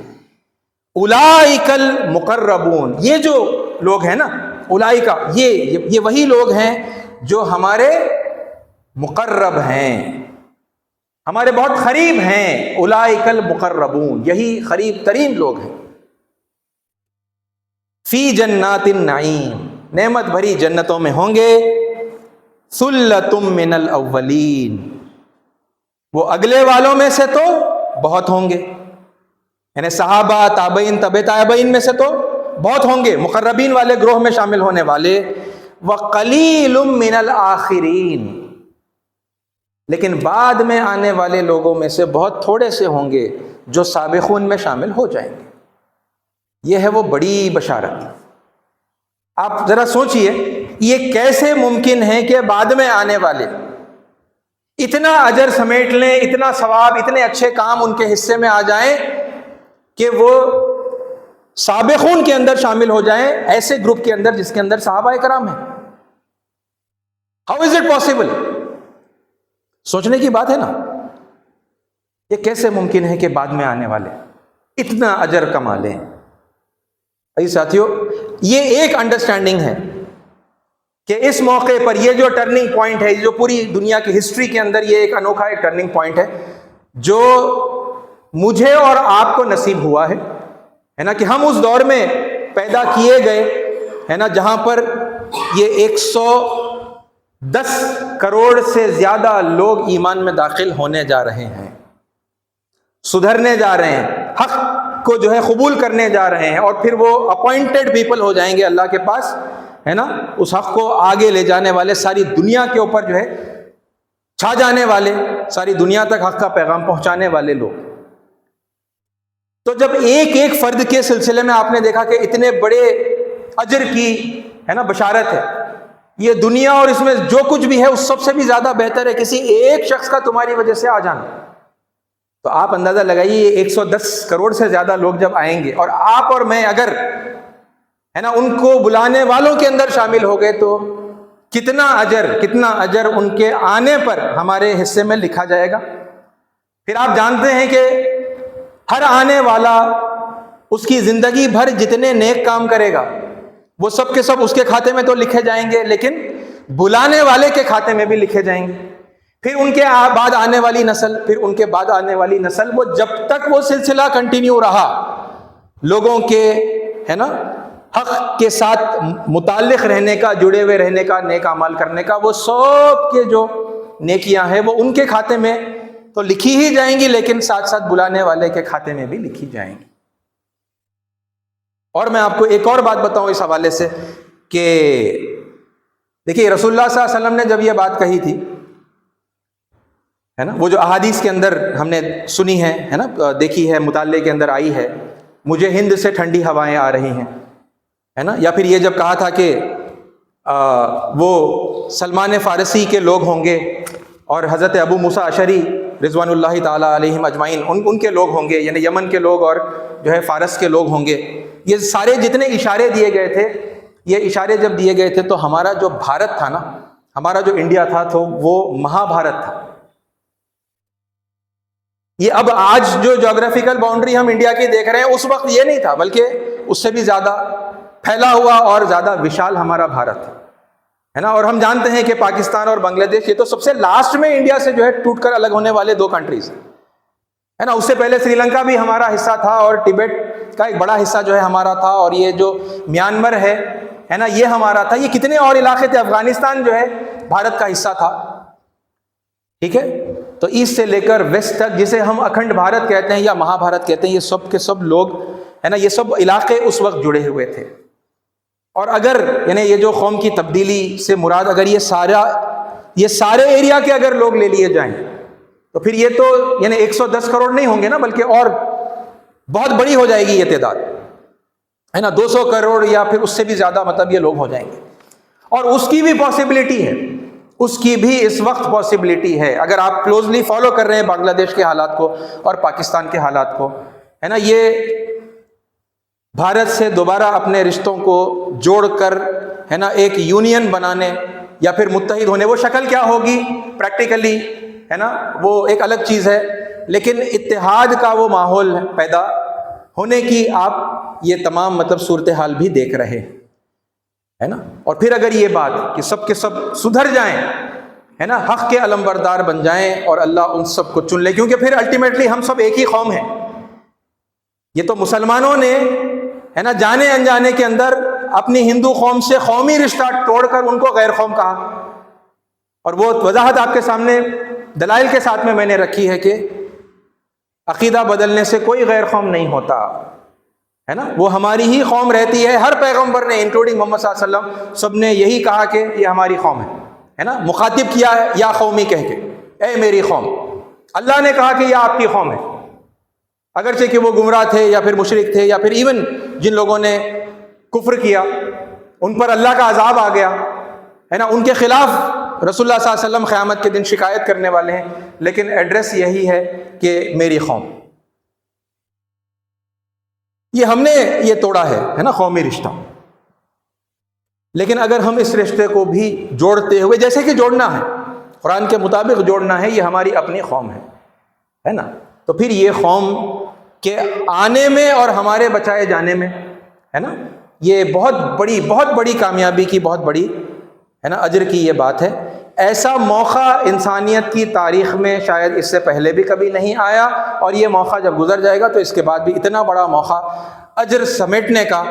Speaker 1: اولئک المقربون، یہ جو لوگ ہیں نا، اولئک، یہ وہی لوگ ہیں جو ہمارے مقرب ہیں، ہمارے بہت قریب ہیں. اولئک المقربون، یہی قریب ترین لوگ ہیں. فی جنات النعیم، نعمت بھری جنتوں میں ہوں گے. ثلۃ من الاولین، وہ اگلے والوں میں سے تو بہت ہوں گے، یعنی صحابہ، تابعین، طب تابعین میں سے تو بہت ہوں گے، مقربین والے گروہ میں شامل ہونے والے. وقلیل من الاخرین، لیکن بعد میں آنے والے لوگوں میں سے بہت تھوڑے سے ہوں گے جو سابقون میں شامل ہو جائیں گے. یہ ہے وہ بڑی بشارت. آپ ذرا سوچئے، یہ کیسے ممکن ہے کہ بعد میں آنے والے اتنا اجر سمیٹ لیں، اتنا ثواب، اتنے اچھے کام ان کے حصے میں آ جائیں کہ وہ سابقون کے اندر شامل ہو جائیں، ایسے گروپ کے اندر جس کے اندر صحابہ کرام ہیں. How is it possible? سوچنے کی بات ہے نا. یہ کیسے ممکن ہے کہ بعد میں آنے والے اتنا اجر کما لیں؟ ساتھیوں، یہ ایک انڈرسٹینڈنگ ہے کہ اس موقع پر یہ جو ٹرننگ پوائنٹ ہے، جو پوری دنیا کی ہسٹری کے اندر یہ ایک انوکھا ایک ٹرننگ پوائنٹ ہے جو مجھے اور آپ کو نصیب ہوا ہے نا، کہ ہم اس دور میں پیدا کیے گئے ہے نا جہاں پر یہ 110 کروڑ سے زیادہ لوگ ایمان میں داخل ہونے جا رہے ہیں، سدھرنے جا رہے ہیں، حق کو جو ہے قبول کرنے جا رہے ہیں، اور پھر وہ اپوائنٹڈ پیپل ہو جائیں گے اللہ کے پاس ہے نا، اس حق کو آگے لے جانے والے، ساری دنیا کے اوپر جو ہے چھا جانے والے، ساری دنیا تک حق کا پیغام پہنچانے والے لوگ۔ تو جب ایک ایک فرد کے سلسلے میں آپ نے دیکھا کہ اتنے بڑے اجر کی ہے نا بشارت ہے، یہ دنیا اور اس میں جو کچھ بھی ہے اس سب سے بھی زیادہ بہتر ہے کسی ایک شخص کا تمہاری وجہ سے آ جانا۔ تو آپ اندازہ لگائیے 110 کروڑ سے زیادہ لوگ جب آئیں گے، اور آپ اور میں اگر ہے نا ان کو بلانے والوں کے اندر شامل ہو گئے، تو کتنا اجر ان کے آنے پر ہمارے حصے میں لکھا جائے گا۔ پھر آپ جانتے ہیں کہ ہر آنے والا اس کی زندگی بھر جتنے نیک کام کرے گا وہ سب کے سب اس کے کھاتے میں تو لکھے جائیں گے، لیکن بلانے والے کے کھاتے میں بھی لکھے جائیں گے۔ پھر ان کے بعد آنے والی نسل، پھر ان کے بعد آنے والی نسل، وہ جب تک وہ سلسلہ کنٹینیو رہا لوگوں کے ہے نا حق کے ساتھ متعلق رہنے کا، جڑے ہوئے رہنے کا، نیک اعمال کرنے کا، وہ سب کے جو نیکیاں ہیں وہ ان کے کھاتے میں تو لکھی ہی جائیں گی، لیکن ساتھ ساتھ بلانے والے کے کھاتے میں بھی لکھی جائیں گی۔ اور میں آپ کو ایک اور بات بتاؤں اس حوالے سے کہ دیکھیے رسول اللہ صلی اللہ علیہ وسلم نے جب یہ بات کہی تھی ہے نا، وہ جو احادیث کے اندر ہم نے سنی ہے نا، دیکھی ہے، مطالعے کے اندر آئی ہے، مجھے ہند سے ٹھنڈی ہوائیں آ رہی ہیں ہے نا، یا پھر یہ جب کہا تھا کہ وہ سلمان فارسی کے لوگ ہوں گے اور حضرت ابو موسیٰ اشعری رضوان اللہ تعالیٰ علیہم اجمعین ان کے لوگ ہوں گے، یعنی یمن کے لوگ اور جو ہے فارس کے لوگ ہوں گے، یہ سارے جتنے اشارے دیے گئے تھے، یہ اشارے جب دیے گئے تھے تو ہمارا جو بھارت تھا نا، ہمارا جو انڈیا تھا، تو وہ مہا بھارت تھا۔ یہ اب آج جو جغرافیکل باؤنڈری ہم انڈیا کی دیکھ رہے ہیں، اس وقت یہ نہیں تھا، بلکہ اس سے بھی زیادہ پھیلا ہوا اور زیادہ وشال ہمارا بھارت ہے نا۔ اور ہم جانتے ہیں کہ پاکستان اور بنگلہ دیش یہ تو سب سے لاسٹ میں انڈیا سے جو ہے ٹوٹ کر الگ ہونے والے دو کنٹریز ہے نا۔ اس سے پہلے سری لنکا بھی ہمارا حصہ تھا، اور ٹبیٹ کا ایک بڑا حصہ جو ہے ہمارا تھا، اور یہ جو میانمار ہے نا یہ ہمارا تھا، یہ کتنے اور علاقے تھے، افغانستان جو ہے بھارت کا حصہ تھا، ٹھیک ہے۔ تو ایسٹ سے لے کر ویسٹ تک، جسے ہم اکھنڈ بھارت کہتے ہیں یا مہا بھارت کہتے ہیں، یہ سب کے سب لوگ ہے نا، یہ سب علاقے اس وقت جڑے ہوئے تھے۔ اور اگر یعنی یہ جو قوم کی تبدیلی سے مراد اگر یہ سارے ایریا کے اگر لوگ لے لیے جائیں تو پھر یہ تو یعنی 110 کروڑ نہیں ہوں گے نا، بلکہ اور بہت بڑی ہو جائے گی یہ تعداد ہے نا، 200 کروڑ یا پھر اس سے بھی زیادہ مطلب یہ لوگ ہو جائیں گے۔ اور اس کی بھی پاسبلٹی ہے، اس کی بھی اس وقت پاسبلٹی ہے، اگر آپ کلوزلی فالو کر رہے ہیں بنگلہ دیش کے حالات کو اور پاکستان کے حالات کو ہے نا، یہ بھارت سے دوبارہ اپنے رشتوں کو جوڑ کر ہے نا ایک یونین بنانے یا پھر متحد ہونے، وہ شکل کیا ہوگی پریکٹیکلی ہے نا وہ ایک الگ چیز ہے، لیکن اتحاد کا وہ ماحول پیدا ہونے کی آپ یہ تمام مطلب صورتحال بھی دیکھ رہے ہے نا۔ اور پھر اگر یہ بات کہ سب کے سب سدھر جائیں ہے نا، حق کے علمبردار بن جائیں اور اللہ ان سب کو چن لے، کیونکہ پھر الٹیمیٹلی ہم سب ایک ہی قوم ہیں۔ یہ تو مسلمانوں نے ہے نا جانے انجانے کے اندر اپنی ہندو قوم سے قومی رشتہ توڑ کر ان کو غیر قوم کہا، اور وہ وضاحت آپ کے سامنے دلائل کے ساتھ میں نے رکھی ہے کہ عقیدہ بدلنے سے کوئی غیر قوم نہیں ہوتا ہے نا، وہ ہماری ہی قوم رہتی ہے۔ ہر پیغمبر نے انکلوڈنگ محمد صلی اللہ علیہ وسلم سب نے یہی کہا کہ یہ ہماری قوم ہے نا، مخاطب کیا ہے یا قومی کہہ کے، اے میری قوم۔ اللہ نے کہا کہ یہ آپ کی قوم ہے، اگرچہ کہ وہ گمراہ تھے یا پھر مشرک تھے یا پھر ایون جن لوگوں نے کفر کیا ان پر اللہ کا عذاب آ گیا ہے نا، ان کے خلاف رسول اللہ صلی اللہ علیہ وسلم قیامت کے دن شکایت کرنے والے ہیں، لیکن ایڈریس یہی ہے کہ میری قوم۔ یہ ہم نے یہ توڑا ہے نا قومی رشتہ، لیکن اگر ہم اس رشتے کو بھی جوڑتے ہوئے، جیسے کہ جوڑنا ہے قرآن کے مطابق جوڑنا ہے، یہ ہماری اپنی قوم ہے نا، تو پھر یہ قوم کے آنے میں اور ہمارے بچائے جانے میں ہے نا، یہ بہت بڑی کامیابی کی، بہت بڑی ہے نا اجر کی یہ بات ہے۔ ایسا موقع انسانیت کی تاریخ میں شاید اس سے پہلے بھی کبھی نہیں آیا، اور یہ موقع جب گزر جائے گا تو اس کے بعد بھی اتنا بڑا موقع اجر سمیٹنے کا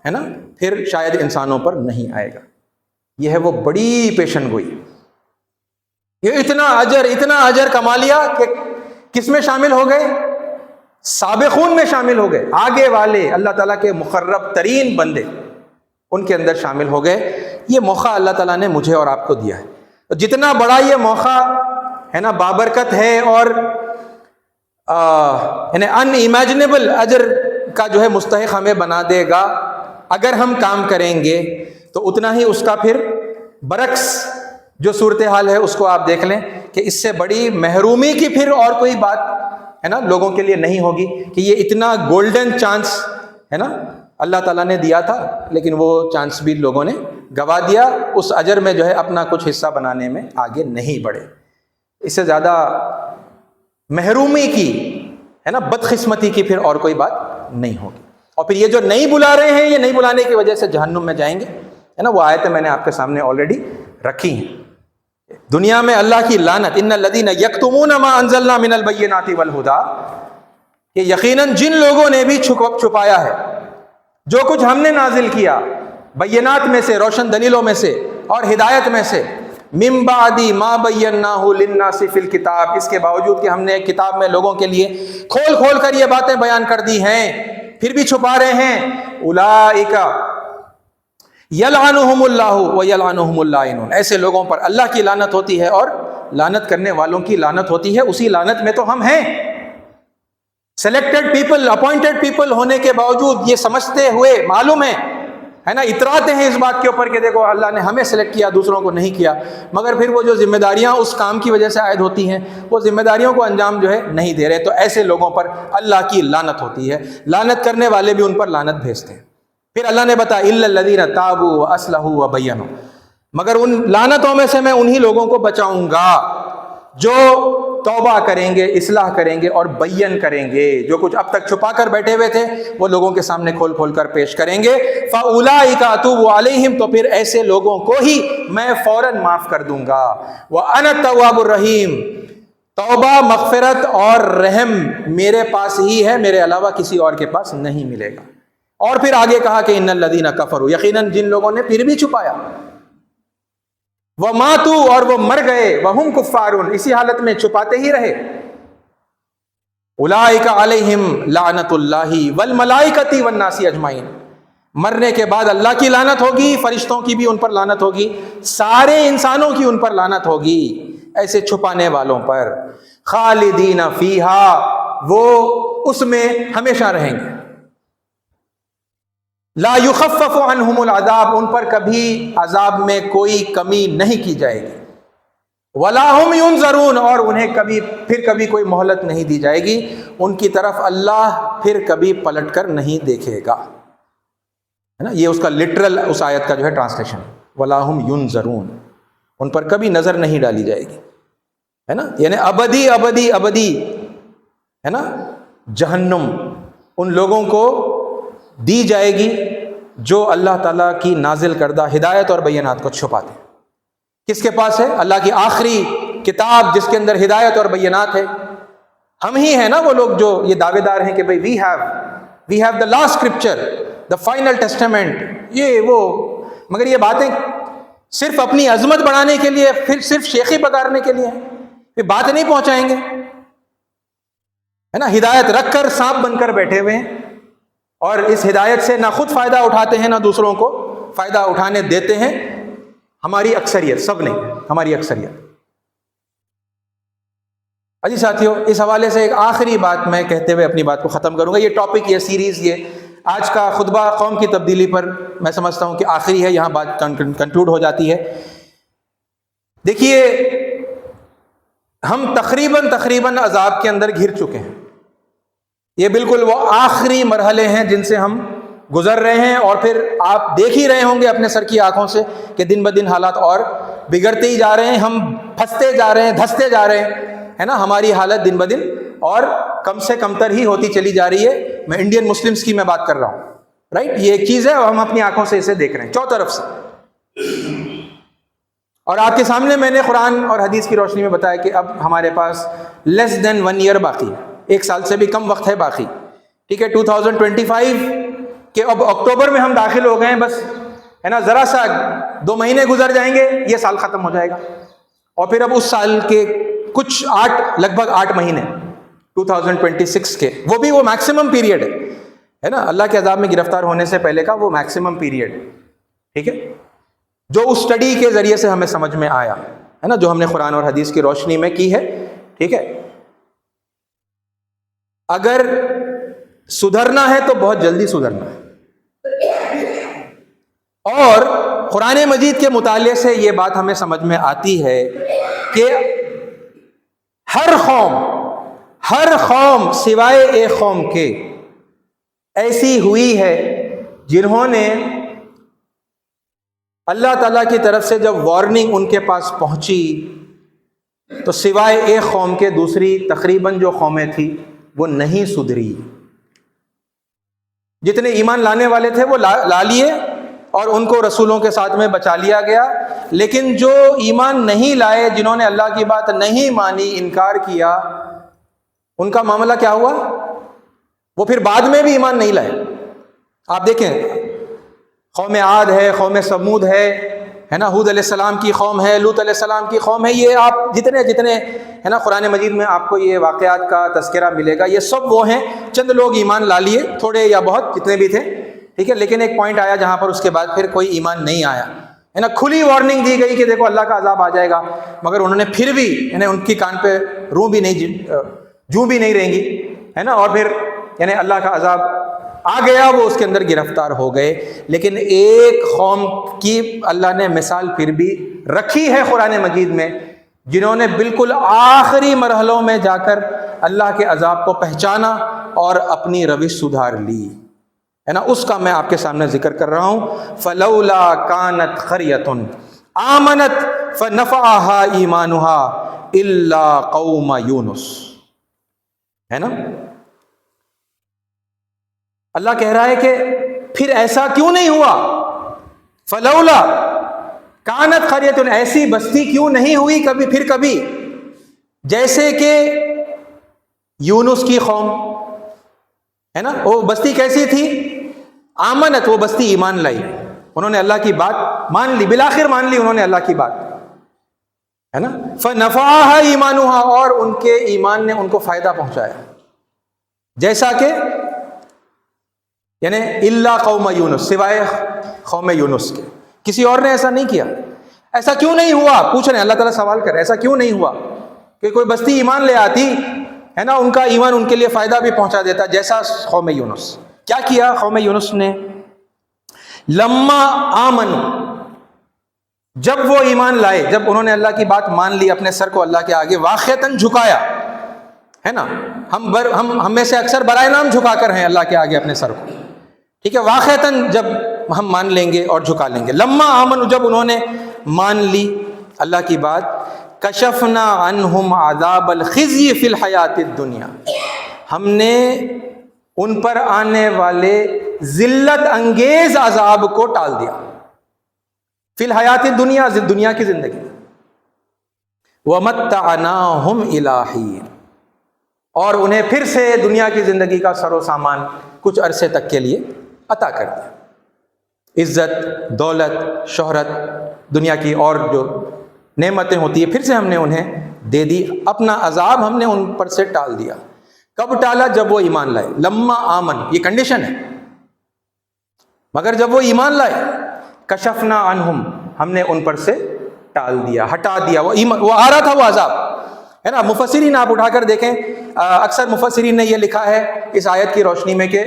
Speaker 1: ہے نا پھر شاید انسانوں پر نہیں آئے گا۔ یہ ہے وہ بڑی پیشن گوئی، یہ اتنا اجر کما لیا کہ کس میں شامل ہو گئے؟ سابقون میں شامل ہو گئے، آگے والے اللہ تعالیٰ کے مقرب ترین بندے ان کے اندر شامل ہو گئے۔ یہ موقع اللہ تعالیٰ نے مجھے اور آپ کو دیا ہے، جتنا بڑا یہ موقع ہے نا بابرکت ہے، اور یعنی ان امیجنیبل اجر کا جو ہے مستحق ہمیں بنا دے گا اگر ہم کام کریں گے، تو اتنا ہی اس کا پھر برعکس جو صورتحال ہے اس کو آپ دیکھ لیں کہ اس سے بڑی محرومی کی پھر اور کوئی بات ہے نا لوگوں کے لیے نہیں ہوگی، کہ یہ اتنا گولڈن چانس ہے نا اللہ تعالیٰ نے دیا تھا، لیکن وہ چانس بھی لوگوں نے گوا دیا، اس اجر میں جو ہے اپنا کچھ حصہ بنانے میں آگے نہیں بڑھے۔ اس سے زیادہ محرومی کی ہے نا بدقسمتی کی پھر اور کوئی بات نہیں ہوگی۔ اور پھر یہ جو نہیں بلا رہے ہیں، یہ نہیں بلانے کی وجہ سے جہنم میں جائیں گے ہے نا، وہ آیتیں میں نے آپ کے سامنے آلریڈی رکھی ہیں۔ دنیا میں اللہ کی لعنت، ان الذین یکتمون ما انزلنا من البینات والہدی، کہ یقیناً جن لوگوں نے بھی چھپایا ہے جو کچھ ہم نے نازل کیا بینات میں سے، روشن دلیلوں میں سے اور ہدایت میں سے، من بعد ما بیناہ للناس فی الکتاب، اس کے باوجود کہ ہم نے کتاب میں لوگوں کے لیے کھول کھول کر یہ باتیں بیان کر دی ہیں، پھر بھی چھپا رہے ہیں، اولئک یلعنہم اللہ ویلعنہم اللائنون، ایسے لوگوں پر اللہ کی لعنت ہوتی ہے اور لعنت کرنے والوں کی لعنت ہوتی ہے۔ اسی لعنت میں تو ہم ہیں، سلیکٹڈ پیپل، اپوائنٹڈ پیپل ہونے کے باوجود، یہ سمجھتے ہوئے معلوم ہے نا اتراتے ہیں اس بات کے اوپر کہ دیکھو اللہ نے ہمیں سلیکٹ کیا، دوسروں کو نہیں کیا، مگر پھر وہ جو ذمہ داریاں اس کام کی وجہ سے عائد ہوتی ہیں وہ ذمہ داریوں کو انجام جو ہے نہیں دے رہے، تو ایسے لوگوں پر اللہ کی لعنت ہوتی ہے۔ لعنت کرنے والے بھی ان پر لعنت بھیجتے ہیں۔ پھر اللہ نے بتایا الا الذین تابوا واصلحوا وبینوا، مگر ان لعنتوں میں سے میں انہی لوگوں کو بچاؤں گا جو توبہ کریں گے، اصلاح کریں گے اور بیان کریں گے، جو کچھ اب تک چھپا کر بیٹھے ہوئے تھے وہ لوگوں کے سامنے کھول کھول کر پیش کریں گے۔ فاولئک اتوب علیہم، تو پھر ایسے لوگوں کو ہی میں فوراً معاف کر دوں گا۔ وانا التواب الرحیم، توبہ، مغفرت اور رحم میرے پاس ہی ہے، میرے علاوہ کسی اور کے پاس نہیں ملے گا۔ اور پھر آگے کہا کہ ان الذین کفروا، یقیناً جن لوگوں نے پھر بھی چھپایا، وماتوا، اور وہ مر گئے، وہم کفار، اسی حالت میں چھپاتے ہی رہے، اولئک علیہم لعنت اللہ والملائکۃ والناس اجمعین، مرنے کے بعد اللہ کی لعنت ہوگی، فرشتوں کی بھی ان پر لعنت ہوگی، سارے انسانوں کی ان پر لعنت ہوگی، ایسے چھپانے والوں پر، خالدین فیہا، وہ اس میں ہمیشہ رہیں گے، لا یخفف عنہم العذاب، ان پر کبھی عذاب میں کوئی کمی نہیں کی جائے گی، ولا ہم ینظرون، اور انہیں کبھی کوئی مہلت نہیں دی جائے گی، ان کی طرف اللہ پھر کبھی پلٹ کر نہیں دیکھے گا، ہے نا، یہ اس کا لٹرل اس آیت کا جو ہے ٹرانسلیشن، ولا ہم ینظرون، ان پر کبھی نظر نہیں ڈالی جائے گی، ہے نا، یعنی ابدی ابدی ابدی ہے نا جہنم ان لوگوں کو دی جائے گی جو اللہ تعالیٰ کی نازل کردہ ہدایت اور بینات کو چھپاتے ہیں۔ کس کے پاس ہے؟ اللہ کی آخری کتاب جس کے اندر ہدایت اور بینات ہے۔ ہم ہی ہیں نا وہ لوگ جو یہ دعوے دار ہیں کہ بھئی we have the last scripture, the final testament, یہ وہ، مگر یہ باتیں صرف اپنی عظمت بڑھانے کے لیے، پھر صرف شیخی پکارنے کے لیے ہیں، پھر بات نہیں پہنچائیں گے، ہے نا، ہدایت رکھ کر سانپ بن کر بیٹھے ہوئے ہیں، اور اس ہدایت سے نہ خود فائدہ اٹھاتے ہیں نہ دوسروں کو فائدہ اٹھانے دیتے ہیں، ہماری اکثریت، سب نہیں، ہماری اکثریت۔ اجی ساتھیو، اس حوالے سے ایک آخری بات میں کہتے ہوئے اپنی بات کو ختم کروں گا۔ یہ ٹاپک، یہ سیریز، یہ آج کا خطبہ قوم کی تبدیلی پر میں سمجھتا ہوں کہ آخری ہے، یہاں بات کنکلوڈ ہو جاتی ہے۔ دیکھیے، ہم تقریباً عذاب کے اندر گھر چکے ہیں، یہ بالکل وہ آخری مرحلے ہیں جن سے ہم گزر رہے ہیں، اور پھر آپ دیکھ ہی رہے ہوں گے اپنے سر کی آنکھوں سے کہ دن بدن حالات اور بگڑتے ہی جا رہے ہیں، ہم پھنستے جا رہے ہیں، دھستے جا رہے ہیں، ہے نا، ہماری حالت دن بدن اور کم سے کم تر ہی ہوتی چلی جا رہی ہے. میں انڈین مسلمس کی میں بات کر رہا ہوں, رائٹ. یہ ایک چیز ہے اور ہم اپنی آنکھوں سے اسے دیکھ رہے ہیں چوطرف سے. اور آپ کے سامنے میں نے قرآن اور حدیث کی روشنی میں بتایا کہ اب ہمارے پاس لیس دین 1 ایئر باقی ہے, 1 سال سے بھی کم وقت ہے باقی. ٹھیک ہے, 2025 کے اب اکتوبر میں ہم داخل ہو گئے ہیں, بس ہے نا, ذرا سا 2 مہینے گزر جائیں گے, یہ سال ختم ہو جائے گا. اور پھر اب اس سال کے کچھ لگ بھگ 8 مہینے 2026 کے, وہ بھی وہ میکسیمم پیریڈ ہے نا, اللہ کے عذاب میں گرفتار ہونے سے پہلے کا وہ میکسیمم پیریڈ. ٹھیک ہے, جو اس اسٹڈی کے ذریعے سے ہمیں سمجھ میں آیا ہے نا, جو ہم نے قرآن اور حدیث کی روشنی میں کی ہے. ٹھیک ہے, اگر سدھرنا ہے تو بہت جلدی سدھرنا ہے. اور قرآن مجید کے مطالعے سے یہ بات ہمیں سمجھ میں آتی ہے کہ ہر قوم سوائے ایک قوم کے ایسی ہوئی ہے جنہوں نے اللہ تعالیٰ کی طرف سے جب وارننگ ان کے پاس پہنچی تو سوائے ایک قوم کے دوسری تقریباً جو قومیں تھیں وہ نہیں سدھری. جتنے ایمان لانے والے تھے وہ لا لیے اور ان کو رسولوں کے ساتھ میں بچا لیا گیا, لیکن جو ایمان نہیں لائے, جنہوں نے اللہ کی بات نہیں مانی, انکار کیا, ان کا معاملہ کیا ہوا؟ وہ پھر بعد میں بھی ایمان نہیں لائے. آپ دیکھیں, قوم عاد ہے, قوم سمود ہے نا, ہود علیہ السلام کی قوم ہے, لوط علیہ السلام کی قوم ہے, یہ آپ جتنے ہے نا قرآن مجید میں آپ کو یہ واقعات کا تذکرہ ملے گا, یہ سب وہ ہیں. چند لوگ ایمان لا لیے, تھوڑے یا بہت, جتنے بھی تھے. ٹھیک ہے, لیکن ایک پوائنٹ آیا جہاں پر اس کے بعد پھر کوئی ایمان نہیں آیا ہے نا. کھلی وارننگ دی گئی کہ دیکھو اللہ کا عذاب آ جائے گا, مگر انہوں نے پھر بھی یعنی ان کی کان پہ روح بھی نہیں, جوں بھی نہیں رہیں گی ہے نا, اور پھر یعنی اللہ کا عذاب آ گیا, وہ اس کے اندر گرفتار ہو گئے. لیکن ایک قوم کی اللہ نے مثال پھر بھی رکھی ہے قرآن مجید میں, جنہوں نے بالکل آخری مرحلوں میں جا کر اللہ کے عذاب کو پہچانا اور اپنی روش سدھار لی ہے نا. اس کا میں آپ کے سامنے ذکر کر رہا ہوں. فلولا کانت قریۃ آمنت فنفعها ایمانها الا قوم یونس, ہے نا. اللہ کہہ رہا ہے کہ پھر ایسا کیوں نہیں ہوا, فلولا کانت قریۃ, ایسی بستی کیوں نہیں ہوئی کبھی جیسے کہ یونس کی قوم ہے نا. وہ بستی کیسی تھی؟ آمنت, وہ بستی ایمان لائی, انہوں نے اللہ کی بات مان لی, بالآخر مان لی انہوں نے اللہ کی بات ہے نا. فنفعها ایمانها, اور ان کے ایمان نے ان کو فائدہ پہنچایا, جیسا کہ یعنی الا قوم یونس, سوائے قوم یونس کے کسی اور نے ایسا نہیں کیا. ایسا کیوں نہیں ہوا پوچھ رہے ہیں, اللہ تعالیٰ سوال کر رہے ہیں, ایسا کیوں نہیں ہوا کہ کوئی بستی ایمان لے آتی ہے نا, ان کا ایمان ان کے لیے فائدہ بھی پہنچا دیتا جیسا قوم یونس. کیا کیا قوم یونس نے؟ لما آمن, جب وہ ایمان لائے, جب انہوں نے اللہ کی بات مان لی, اپنے سر کو اللہ کے آگے واقعتاً جھکایا ہے نا. ہم میں سے اکثر برائے نام جھکا کر ہیں اللہ کے آگے اپنے سر کو. ٹھیک ہے, واقعتاً جب ہم مان لیں گے اور جھکا لیں گے. لما آمن, جب انہوں نے مان لی اللہ کی بات, کشفنا عنہم عذاب الخزی فی الحیات الدنیا, ہم نے ان پر آنے والے ذلت انگیز عذاب کو ٹال دیا. فی الحیات الدنیا, دنیا کی زندگی. ومتعناہم الی حین, اور انہیں پھر سے دنیا کی زندگی کا سر و سامان کچھ عرصے تک کے لیے عطا کر دیا. عزت, دولت, شہرت, دنیا کی اور جو نعمتیں ہوتی ہیں پھر سے ہم نے انہیں دے دی. اپنا عذاب ہم نے ان پر سے ٹال دیا. کب ٹالا؟ جب وہ ایمان لائے. لما آمن, یہ کنڈیشن ہے, مگر جب وہ ایمان لائے, کشفنا عنہم, ہم نے ان پر سے ٹال دیا, ہٹا دیا. وہ آ رہا تھا وہ عذاب ہے نا. مفسرین آپ اٹھا کر دیکھیں, اکثر مفسرین نے یہ لکھا ہے اس آیت کی روشنی میں کہ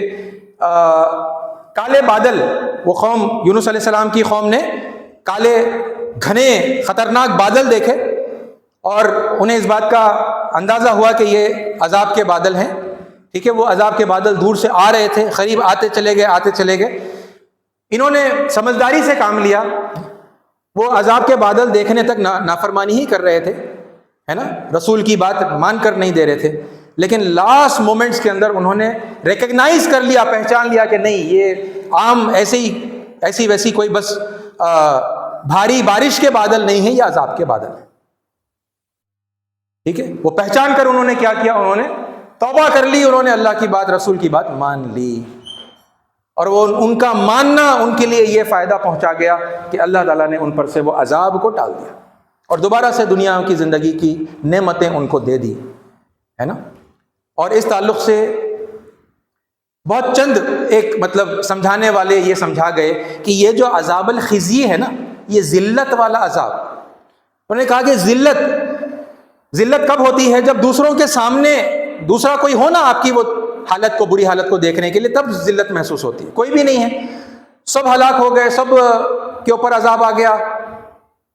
Speaker 1: کالے بادل, وہ قوم یونس علیہ السلام کی قوم نے کالے گھنے خطرناک بادل دیکھے اور انہیں اس بات کا اندازہ ہوا کہ یہ عذاب کے بادل ہیں. ٹھیک ہے, وہ عذاب کے بادل دور سے آ رہے تھے, قریب آتے چلے گئے. انہوں نے سمجھداری سے کام لیا, وہ عذاب کے بادل دیکھنے تک نافرمانی ہی کر رہے تھے ہے نا, رسول کی بات مان کر نہیں دے رہے تھے. لیکن لاسٹ مومنٹس کے اندر انہوں نے ریکگنائز کر لیا، پہچان لیا کہ نہیں، یہ عام ایسی ویسی کوئی بس بھاری بارش کے بادل نہیں ہے، یہ عذاب کے بادل ہے. ٹھیک ہے، وہ پہچان کر انہوں نے کیا کیا، انہوں نے توبہ کر لی، انہوں نے اللہ کی بات، رسول کی بات مان لی. اور وہ ان کا ماننا ان کے لیے یہ فائدہ پہنچا گیا کہ اللہ تعالیٰ نے ان پر سے وہ عذاب کو ٹال دیا اور دوبارہ سے دنیا کی زندگی کی نعمتیں ان کو دے دی، ہے نا. اور اس تعلق سے بہت چند ایک مطلب سمجھانے والے یہ سمجھا گئے کہ یہ جو عذاب الخزی ہے نا، یہ ذلت والا عذاب. انہوں نے کہا کہ ذلت کب ہوتی ہے؟ جب دوسروں کے سامنے دوسرا کوئی ہو نا آپ کی وہ حالت کو، بری حالت کو دیکھنے کے لیے، تب ذلت محسوس ہوتی ہے. کوئی بھی نہیں ہے، سب ہلاک ہو گئے، سب کے اوپر عذاب آ گیا،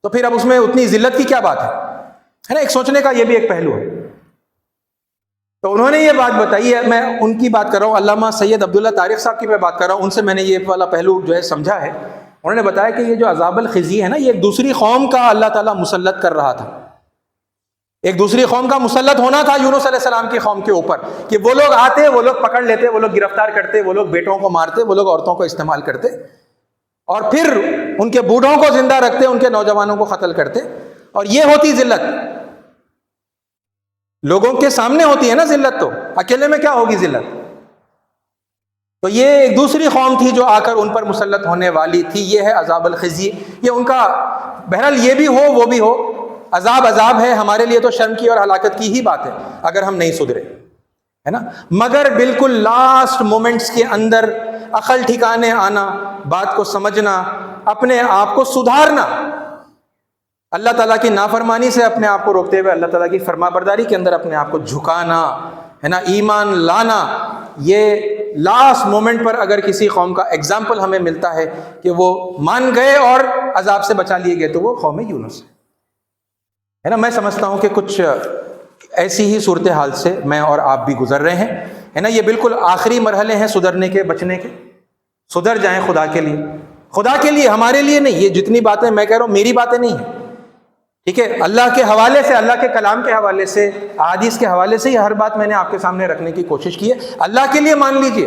Speaker 1: تو پھر اب اس میں اتنی ذلت کی کیا بات ہے نا. ایک سوچنے کا یہ بھی ایک پہلو ہے. تو انہوں نے یہ بات بتائی ہے، میں ان کی بات کر رہا ہوں، علامہ سید عبداللہ طارق صاحب کی میں بات کر رہا ہوں، ان سے میں نے یہ والا پہلو جو ہے سمجھا ہے. انہوں نے بتایا کہ یہ جو عذاب الخزی ہے نا، یہ ایک دوسری قوم کا اللہ تعالیٰ مسلط کر رہا تھا. ایک دوسری قوم کا مسلط ہونا تھا یونس علیہ السلام کی قوم کے اوپر، کہ وہ لوگ آتے، وہ لوگ پکڑ لیتے، وہ لوگ گرفتار کرتے، وہ لوگ بیٹوں کو مارتے، وہ لوگ عورتوں کو استعمال کرتے، اور پھر ان کے بوڑھوں کو زندہ رکھتے، ان کے نوجوانوں کو قتل کرتے. اور یہ ہوتی ذلت، لوگوں کے سامنے ہوتی ہے نا ذلت، تو اکیلے میں کیا ہوگی ذلت. تو یہ ایک دوسری قوم تھی جو آ کر ان پر مسلط ہونے والی تھی. یہ ہے عذاب الخزی. یہ ان کا بہرحال یہ بھی ہو وہ بھی ہو، عذاب ہے. ہمارے لیے تو شرم کی اور ہلاکت کی ہی بات ہے اگر ہم نہیں سدھرے، ہے نا. مگر بالکل لاسٹ مومنٹس کے اندر عقل ٹھکانے آنا، بات کو سمجھنا، اپنے آپ کو سدھارنا، اللہ تعالیٰ کی نافرمانی سے اپنے آپ کو روکتے ہوئے اللہ تعالیٰ کی فرما برداری کے اندر اپنے آپ کو جھکانا، ہے نا، ایمان لانا. یہ لاسٹ مومنٹ پر اگر کسی قوم کا ایگزامپل ہمیں ملتا ہے کہ وہ مان گئے اور عذاب سے بچا لیے گئے، تو وہ قوم یونس ہے نا. میں سمجھتا ہوں کہ کچھ ایسی ہی صورتحال سے میں اور آپ بھی گزر رہے ہیں، ہے نا. یہ بالکل آخری مرحلے ہیں سدھرنے کے، بچنے کے. سدھر جائیں خدا کے لیے، خدا کے لیے، ہمارے لیے نہیں. یہ جتنی باتیں میں کہہ رہا ہوں میری باتیں نہیں ہیں، ٹھیک ہے. اللہ کے حوالے سے، اللہ کے کلام کے حوالے سے، احادیث کے حوالے سے یہ ہر بات میں نے آپ کے سامنے رکھنے کی کوشش کی ہے. اللہ کے لیے مان لیجئے،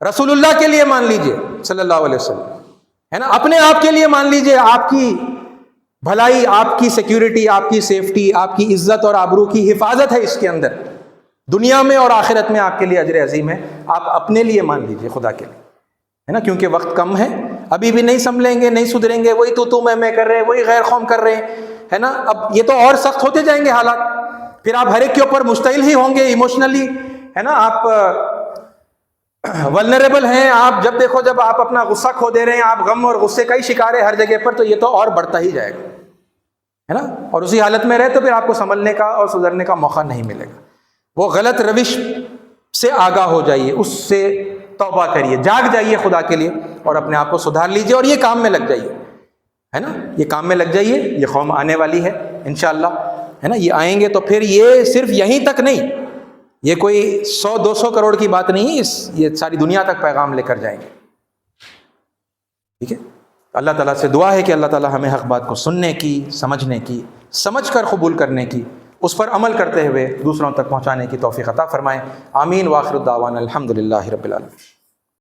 Speaker 1: رسول اللہ کے لیے مان لیجئے صلی اللہ علیہ وسلم، ہے نا. اپنے آپ کے لیے مان لیجئے، آپ کی بھلائی، آپ کی سیکیورٹی، آپ کی سیفٹی، آپ کی عزت اور آبرو کی حفاظت ہے اس کے اندر، دنیا میں اور آخرت میں آپ کے لیے اجر عظیم ہے. آپ اپنے لیے مان لیجئے، خدا کے لیے، ہے نا. کیونکہ وقت کم ہے، ابھی بھی نہیں سنبھلیں گے، نہیں سدھریں گے، وہی تو میں کر رہے ہیں، وہی غیر قوم کر رہے ہیں، ہے نا. اب یہ تو اور سخت ہوتے جائیں گے حالات، پھر آپ ہر ایک کے اوپر مشتعل ہی ہوں گے ایموشنلی، ہے نا. آپ ولنریبل ہیں. آپ جب دیکھو، جب آپ اپنا غصہ کھو دے رہے ہیں، آپ غم اور غصے کا ہی شکار ہے ہر جگہ پر، تو یہ تو اور بڑھتا ہی جائے گا، ہے نا. اور اسی حالت میں رہے تو پھر آپ کو سنبھلنے کا اور سدھرنے کا موقع نہیں ملے گا. وہ غلط روش سے آگاہ ہو جائیے، اس سے توبہ کریے، جاگ جائیے خدا کے لیے اور اپنے آپ کو سدھار لیجیے اور یہ کام میں لگ جائیے، ہے نا. یہ کام میں لگ جائیے. یہ قوم آنے والی ہے انشاءاللہ، ہے نا. یہ آئیں گے تو پھر یہ صرف یہیں تک نہیں، یہ کوئی 100-200 کروڑ کی بات نہیں ہے، یہ ساری دنیا تک پیغام لے کر جائیں گے، ٹھیک ہے. اللہ تعالیٰ سے دعا ہے کہ اللہ تعالیٰ ہمیں حق بات کو سننے کی، سمجھنے کی، سمجھ کر قبول کرنے کی، اس پر عمل کرتے ہوئے دوسروں تک پہنچانے کی توفیق عطا فرمائے. آمین. وآخر الدعوانا الحمدللہ رب العالمین.